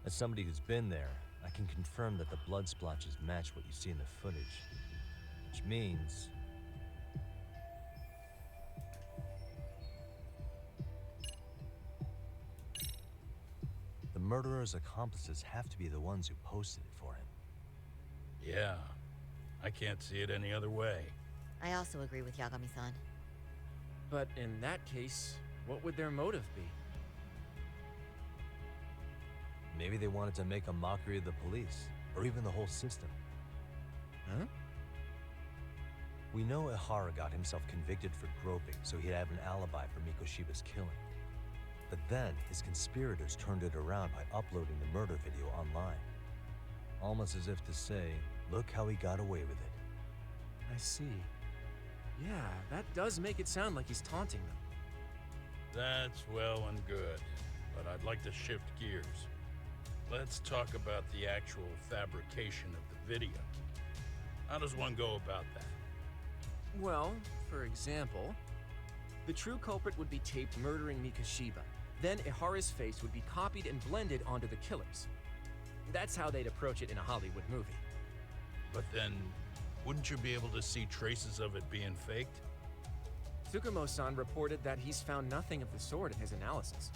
As somebody who's been there, I can confirm that the blood splotches match what you see in the footage. Which means... the murderer's accomplices have to be the ones who posted it for him. Yeah, I can't see it any other way. I also agree with Yagami-san. But in that case, what would their motive be? Maybe they wanted to make a mockery of the police, or even the whole system. Huh? We know Ihara got himself convicted for groping, so he'd have an alibi for Mikoshiba's killing. But then, his conspirators turned it around by uploading the murder video online. Almost as if to say, look how he got away with it. I see. Yeah, that does make it sound like he's taunting them. That's well and good, but I'd like to shift gears. Let's talk about the actual fabrication of the video. How does one go about that? Well, for example, the true culprit would be taped murdering Mikoshiba. Then Ihara's face would be copied and blended onto the killers. That's how they'd approach it in a Hollywood movie. But then, wouldn't you be able to see traces of it being faked? Tsukumo-san reported that he's found nothing of the sort in his analysis.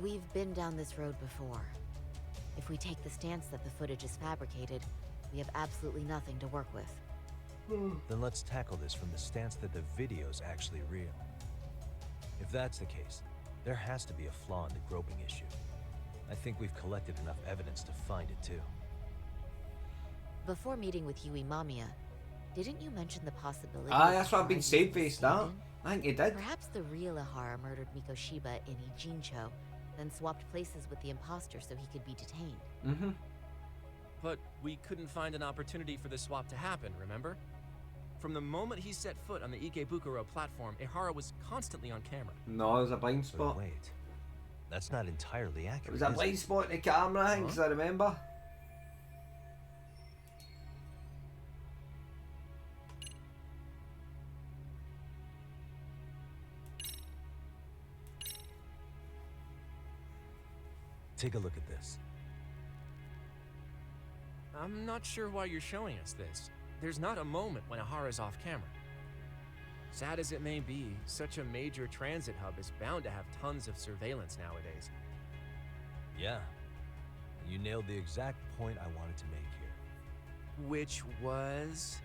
We've been down this road before. If we take the stance that the footage is fabricated, we have absolutely nothing to work with. Then let's tackle this from the stance that the video's actually real. If that's the case, there has to be a flaw in the groping issue. I think we've collected enough evidence to find it too. Before meeting with Yui Mamiya, didn't you mention the possibility That's what I've Ihara been used saying the face that. stand-in? I think he did. Perhaps the real Ihara murdered Mikoshiba in Ijincho, then swapped places with the imposter so he could be detained. Mm-hmm. But we couldn't find an opportunity for the swap to happen, remember? From the moment he set foot on the Ikebukuro platform, Ihara was constantly on camera. No, there's a blind But spot. wait, that's not entirely accurate. There was a is blind it? spot in the camera, I think, 'cause I remember. Take a look at this. I'm not sure why you're showing us this. There's not a moment when Ahara's off camera. Sad as it may be, such a major transit hub is bound to have tons of surveillance nowadays. Yeah. You nailed the exact point I wanted to make here. Which was...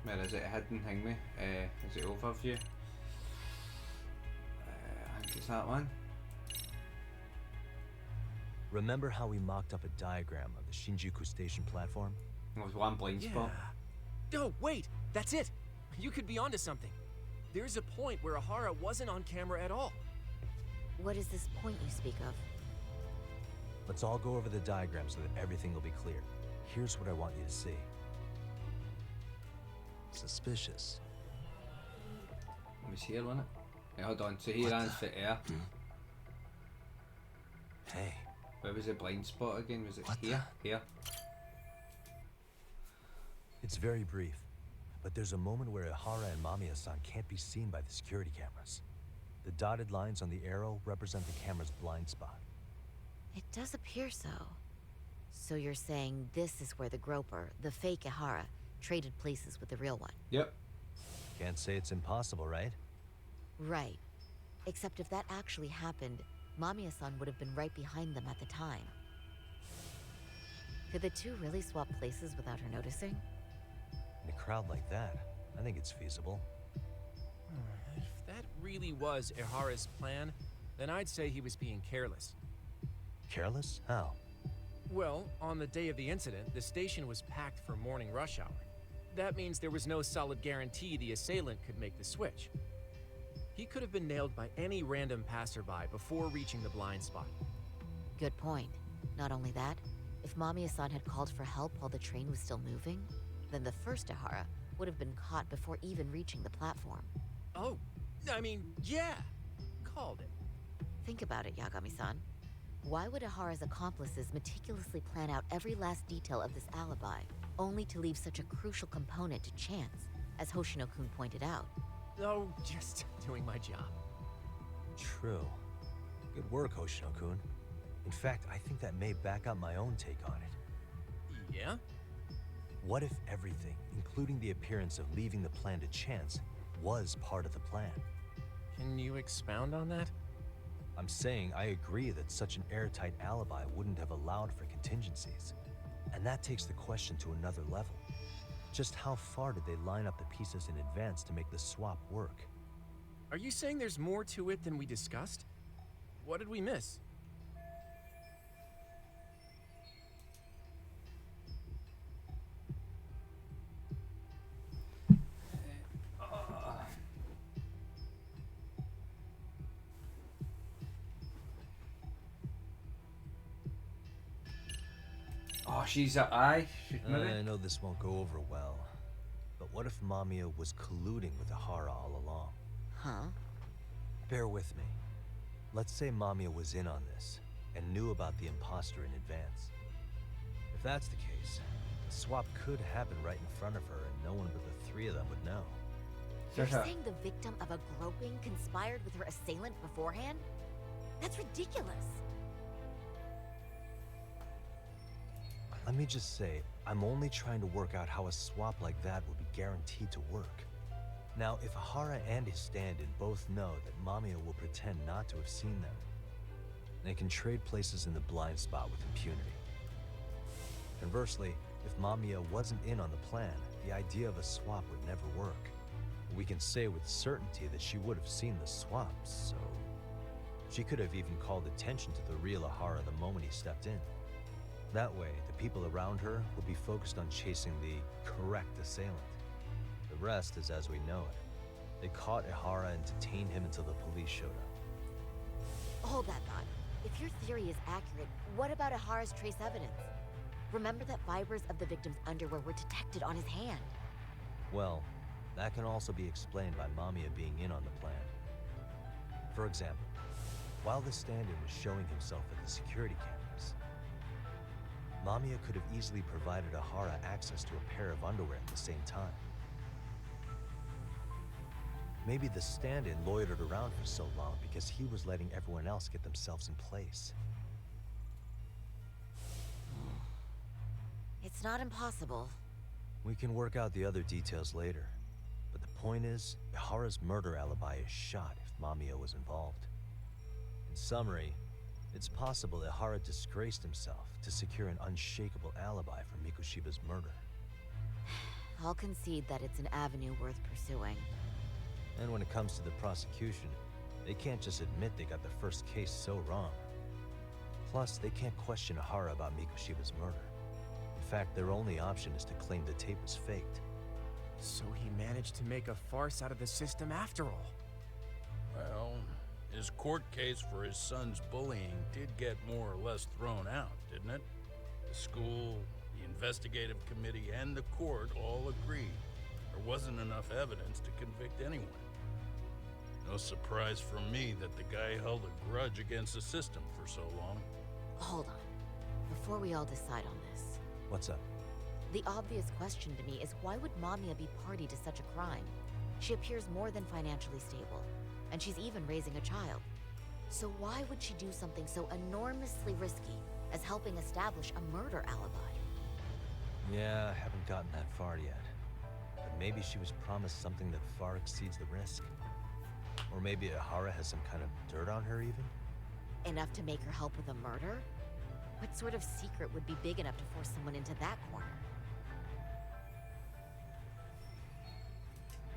Where is it? Hidden thingy? Is it overview? I think it's that one. Remember how we mocked up a diagram of the Shinjuku station platform? There was one blind spot. Oh, wait! That's it! You could be onto something. There's a point where Ahara wasn't on camera at all. What is this point you speak of? Let's all go over the diagram so that everything will be clear. Here's what I want you to see. Suspicious. It was here, wasn't it? Yeah, hold on. So here ends for air. Hey. Where was the blind spot again? Was it here? Here? It's very brief, but there's a moment where Ihara and Mamiya-san can't be seen by the security cameras. The dotted lines on the arrow represent the camera's blind spot. It does appear so. So you're saying this is where the groper, the fake Ihara, traded places with the real one? Yep. Can't say it's impossible, right? Right. Except if that actually happened, Mamiya-san would have been right behind them at the time. Could the two really swap places without her noticing? In a crowd like that, I think it's feasible. If that really was Ihara's plan, then I'd say he was being careless. Careless? How? Well, on the day of the incident, the station was packed for morning rush hour. That means there was no solid guarantee the assailant could make the switch. He could have been nailed by any random passerby before reaching the blind spot. Good point. Not only that, if Mamiya-san had called for help while the train was still moving, then the first Ihara would have been caught before even reaching the platform. Oh, I mean, yeah! Called it. Think about it, Yagami-san. Why would Ihara's accomplices meticulously plan out every last detail of this alibi, only to leave such a crucial component to chance, as Hoshino-kun pointed out? Oh, just doing my job. True. Good work, Hoshino-kun. In fact, I think that may back up my own take on it. Yeah? What if everything, including the appearance of leaving the plan to chance, was part of the plan? Can you expound on that? I'm saying I agree that such an airtight alibi wouldn't have allowed for contingencies. And that takes the question to another level. Just how far did they line up the pieces in advance to make the swap work? Are you saying there's more to it than we discussed? What did we miss? Oh, she's a eye. I know this won't go over well, but what if Mamiya was colluding with Ihara all along? Huh? Bear with me. Let's say Mamiya was in on this and knew about the imposter in advance. If that's the case, the swap could happen right in front of her and no one but the three of them would know. You're saying the victim of a groping conspired with her assailant beforehand? That's ridiculous. Let me just say, I'm only trying to work out how a swap like that would be guaranteed to work. Now, if Ihara and his stand-in both know that Mamiya will pretend not to have seen them, they can trade places in the blind spot with impunity. Conversely, if Mamiya wasn't in on the plan, the idea of a swap would never work. We can say with certainty that she would have seen the swap, so... she could have even called attention to the real Ihara the moment he stepped in. That way, the people around her would be focused on chasing the correct assailant. The rest is as we know it. They caught Ihara and detained him until the police showed up. Hold that thought. If your theory is accurate, what about Ihara's trace evidence? Remember that fibers of the victim's underwear were detected on his hand. Well, that can also be explained by Mamiya being in on the plan. For example, while the stand-in was showing himself at the security cameras, Mamiya could have easily provided Ihara access to a pair of underwear at the same time. Maybe the stand-in loitered around for so long because he was letting everyone else get themselves in place. It's not impossible. We can work out the other details later. But the point is, Ihara's murder alibi is shot if Mamiya was involved. In summary, it's possible Ihara disgraced himself to secure an unshakable alibi for Mikoshiba's murder. I'll concede that it's an avenue worth pursuing. And when it comes to the prosecution, they can't just admit they got the first case so wrong. Plus, they can't question Ihara about Mikoshiba's murder. In fact, their only option is to claim the tape was faked. So he managed to make a farce out of the system after all. Well, his court case for his son's bullying did get more or less thrown out, didn't it? The school, the investigative committee, and the court all agreed there wasn't enough evidence to convict anyone. No surprise for me that the guy held a grudge against the system for so long. Hold on. Before we all decide on this. What's up? The obvious question to me is why would Mamiya be party to such a crime? She appears more than financially stable, and she's even raising a child. So why would she do something so enormously risky as helping establish a murder alibi? Yeah, I haven't gotten that far yet. But maybe she was promised something that far exceeds the risk. Or maybe Ihara has some kind of dirt on her even? Enough to make her help with a murder? What sort of secret would be big enough to force someone into that corner?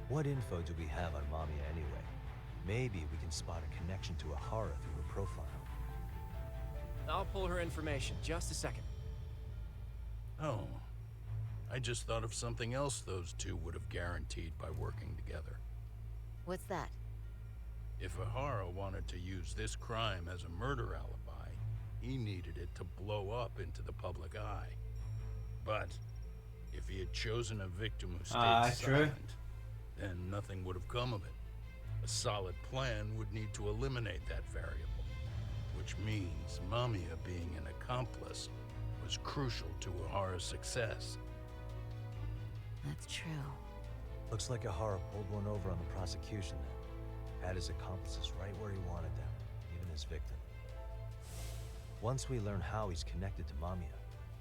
What info do we have on Mamiya anyway? Maybe we can spot a connection to Ihara through her profile. I'll pull her information. Just a second. Oh, I just thought of something else those two would have guaranteed by working together. What's that? If Ihara wanted to use this crime as a murder alibi, he needed it to blow up into the public eye. But if he had chosen a victim who stayed silent, then nothing would have come of it. A solid plan would need to eliminate that variable, which means Mamiya being an accomplice was crucial to Ihara's success. That's true. Looks like Ihara pulled one over on the prosecution then. Had his accomplices right where he wanted them, even his victim. Once we learn how he's connected to Mamiya,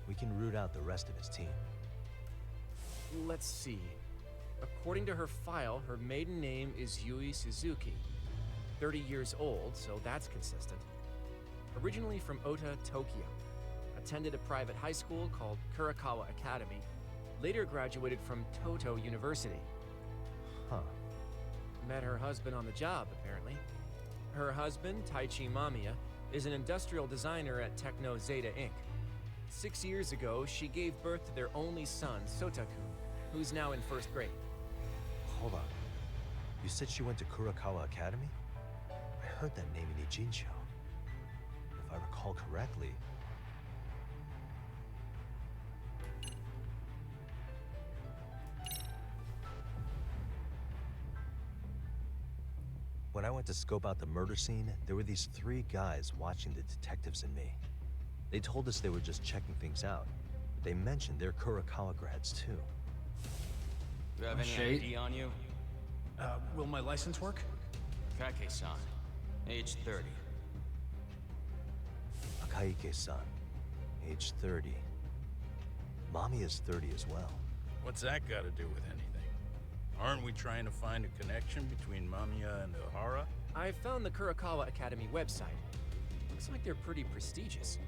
we can root out the rest of his team. Let's see. According to her file, her maiden name is Yui Suzuki. 30 years old, so that's consistent. Originally from Ota, Tokyo. Attended a private high school called Kurakawa Academy. Later graduated from Toto University. Huh. Met her husband on the job, apparently. Her husband, Taichi Mamiya, is an industrial designer at Techno Zeta Inc. 6 years ago, she gave birth to their only son, Sotakun, who's now in first grade. Hold on. You said she went to Kurakawa Academy? I heard that name in Ijincho. If I recall correctly... When I went to scope out the murder scene, there were these 3 guys watching the detectives and me. They told us they were just checking things out. They mentioned they're Kurakawa grads too. You have any ID on you? Will my license work? Kake-san, age 30. Akaike-san, age 30. Mamiya is 30 as well. What's that got to do with anything? Aren't we trying to find a connection between Mamiya and Ihara? I found the Kurakawa Academy website. Looks like they're pretty prestigious.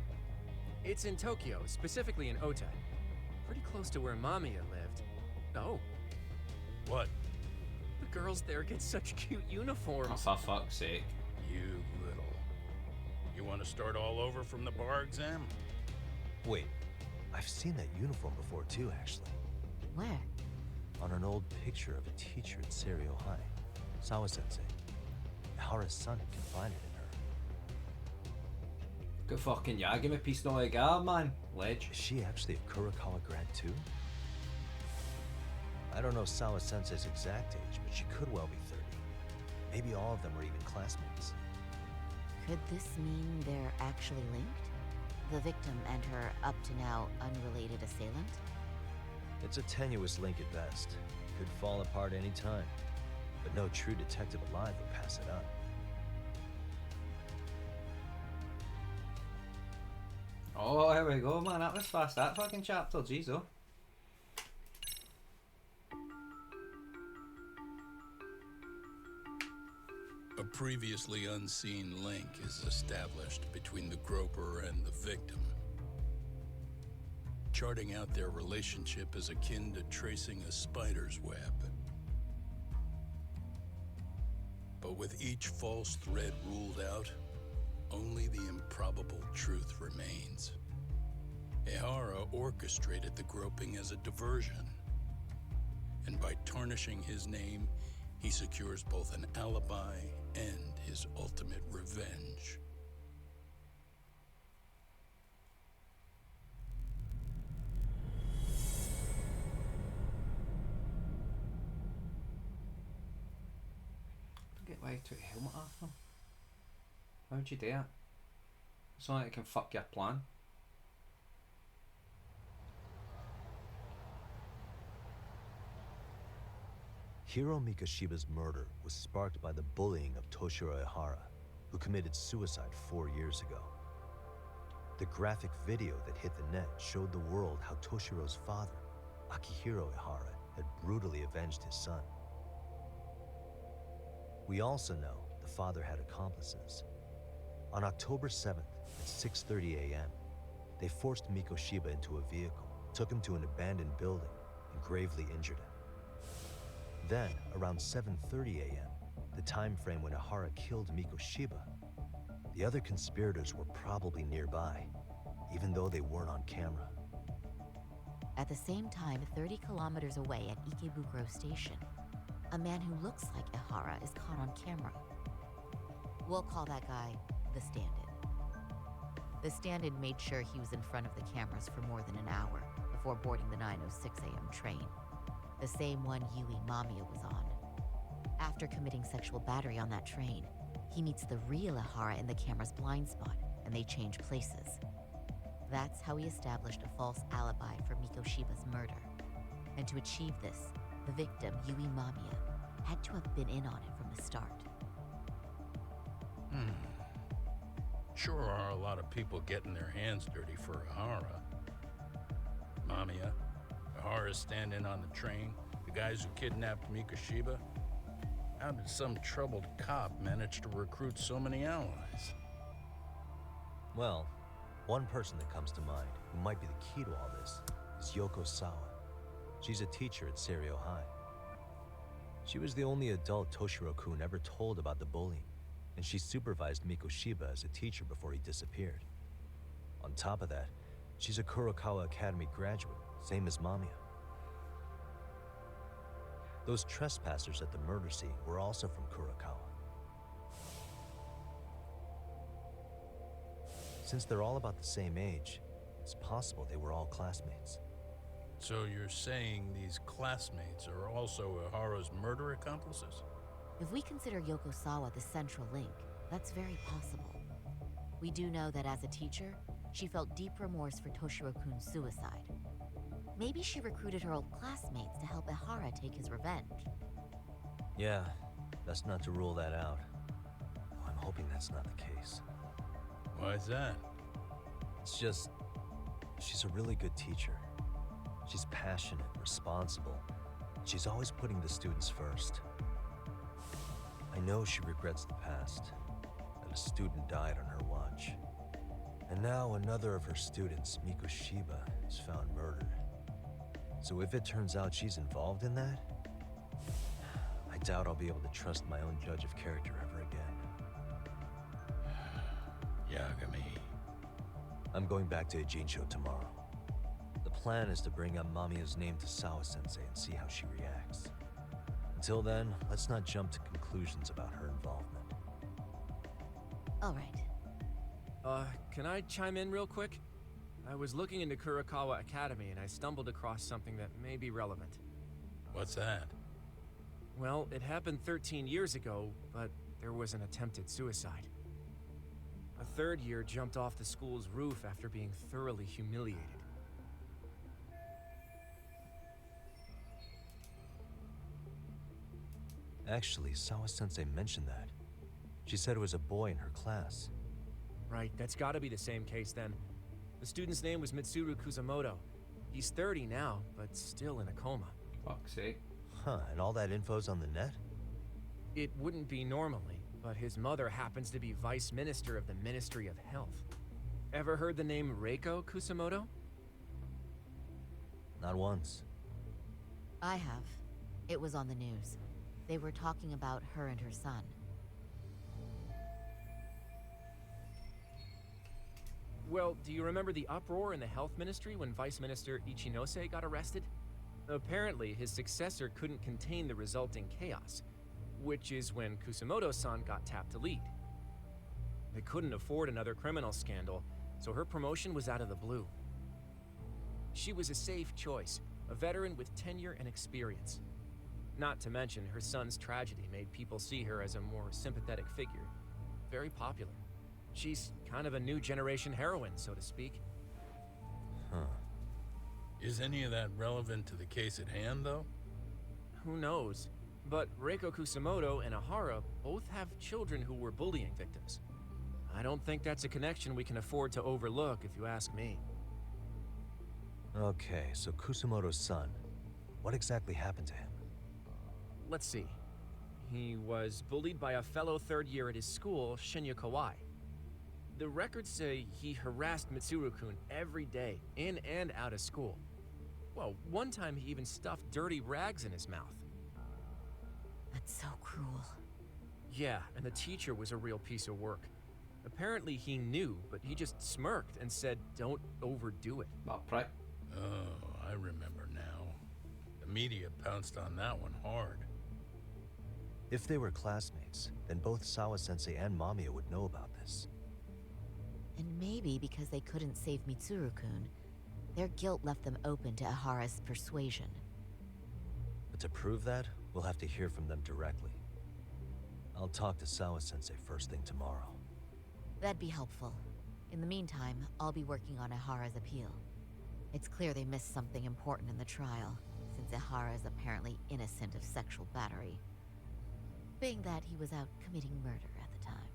It's in Tokyo, specifically in Ota. Pretty close to where Mamiya lived. Oh. What? The girls there get such cute uniforms. Oh, for fuck's sake. You little... You want to start all over from the bar exam? Wait, I've seen that uniform before too, actually. Where? On an old picture of a teacher at Seiryo High. Sawa-sensei. Ihara's son had confided in her. Good fucking Yagami piece no legal, man. Ledge. Is she actually a Kurakawa grad too? I don't know Sawa-sensei's exact age, but she could well be 30. Maybe all of them were even classmates. Could this mean they're actually linked? The victim and her up-to-now unrelated assailant? It's a tenuous link at best. Could fall apart any time. but no true detective alive would pass it up. Oh, here we go, man. That was fast, that fucking chapter. Jeez, oh. A previously unseen link is established between the groper and the victim. Charting out their relationship is akin to tracing a spider's web. But with each false thread ruled out, only the improbable truth remains. Ehara orchestrated the groping as a diversion, and by tarnishing his name, he secures both an alibi and his ultimate revenge. I don't get why you took a helmet off them. Why would you do that? It's not like it can fuck your plan. Hiro Mikoshiba's murder was sparked by the bullying of Toshiro Ehara, who committed suicide 4 years ago. The graphic video that hit the net showed the world how Toshiro's father, Akihiro Ehara, had brutally avenged his son. We also know the father had accomplices. On October 7th at 6:30 a.m., they forced Mikoshiba into a vehicle, took him to an abandoned building, and gravely injured him. Then, around 7:30 a.m., the time frame when Ehara killed Mikoshiba, the other conspirators were probably nearby, even though they weren't on camera. At the same time, 30 kilometers away at Ikebukuro Station, a man who looks like Ehara is caught on camera. We'll call that guy the stand-in. The stand-in made sure he was in front of the cameras for more than an hour before boarding the 9:06 a.m. train, the same one Yui Mamiya was on. After committing sexual battery on that train, he meets the real Ehara in the camera's blind spot, and they change places. That's how he established a false alibi for Mikoshiba's murder. And to achieve this, the victim, Yui Mamiya, had to have been in on it from the start. Sure are a lot of people getting their hands dirty for Ehara. Mamiya, Ehara's stand-in on the train, the guys who kidnapped Mikoshiba. How did some troubled cop manage to recruit so many allies? Well, one person that comes to mind who might be the key to all this is Yoko Sawa. She's a teacher at Seiryo High. She was the only adult Toshiro-kun ever told about the bullying, and she supervised Mikoshiba as a teacher before he disappeared. On top of that, she's a Kurokawa Academy graduate, same as Mamiya. Those trespassers at the murder scene were also from Kurokawa. Since they're all about the same age, it's possible they were all classmates. So you're saying these classmates are also Ehara's murder accomplices? If we consider Yoko Sawa the central link, that's very possible. We do know that as a teacher, she felt deep remorse for Toshiro-kun's suicide. Maybe she recruited her old classmates to help Ehara take his revenge. Yeah, best not to rule that out. Oh, I'm hoping that's not the case. Why's that? It's just, she's a really good teacher. She's passionate, responsible. She's always putting the students first. I know she regrets the past, that a student died on her watch. And now another of her students, Mikoshiba, is found murdered. So if it turns out she's involved in that, I doubt I'll be able to trust my own judge of character ever again. Yagami. I'm going back to Ijincho tomorrow. The plan is to bring up Mamiya's name to Sawa-sensei and see how she reacts. Until then, let's not jump to conclusions about her involvement. All right. Can I chime in real quick? I was looking into Kurokawa Academy and I stumbled across something that may be relevant. What's that? Well, it happened 13 years ago, but there was an attempted suicide. A third year jumped off the school's roof after being thoroughly humiliated. Actually, Sawa-sensei mentioned that. She said it was a boy in her class. Right, that's gotta be the same case then. The student's name was Mitsuru Kusamoto. He's 30 now, but still in a coma. Fuck's sake. Huh, and all that info's on the net? It wouldn't be normally, but his mother happens to be Vice Minister of the Ministry of Health. Ever heard the name Reiko Kusamoto? Not once. I have. It was on the news. They were talking about her and her son. Well, do you remember the uproar in the health ministry when Vice Minister Ichinose got arrested? Apparently, his successor couldn't contain the resulting chaos, which is when Kusamoto-san got tapped to lead. They couldn't afford another criminal scandal, so her promotion was out of the blue. She was a safe choice, a veteran with tenure and experience. Not to mention, her son's tragedy made people see her as a more sympathetic figure. Very popular. She's kind of a new generation heroine, so to speak. Huh. Is any of that relevant to the case at hand, though? Who knows? But Reiko Kusamoto and Ahara both have children who were bullying victims. I don't think that's a connection we can afford to overlook, if you ask me. Okay, so Kusamoto's son. What exactly happened to him? Let's see. He was bullied by a fellow third year at his school, Shinya Kawai. The records say he harassed Mitsuru-kun every day, in and out of school. Well, one time he even stuffed dirty rags in his mouth. That's so cruel. Yeah, and the teacher was a real piece of work. Apparently he knew, but he just smirked and said, "Don't overdo it." Prick. Oh, I remember now. The media pounced on that one hard. If they were classmates, then both Sawa-sensei and Mamiya would know about this. And maybe because they couldn't save Mitsuru-kun, their guilt left them open to Ahara's persuasion. But to prove that, we'll have to hear from them directly. I'll talk to Sawa-sensei first thing tomorrow. That'd be helpful. In the meantime, I'll be working on Ahara's appeal. It's clear they missed something important in the trial, since Ahara is apparently innocent of sexual battery. Being that he was out committing murder at the time.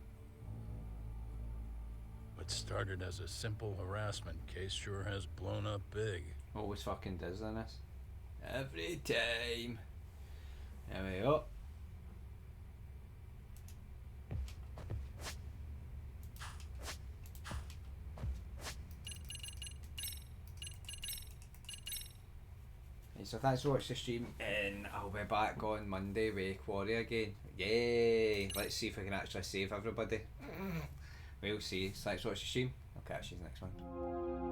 What started as a simple harassment case sure has blown up big. Always fucking does on this. Every time. There we go. So thanks for watching the stream, and I'll be back on Monday with Quarry again. Yay! Let's see if I can actually save everybody. We'll see. Thanks for watching the stream. I'll catch you next one.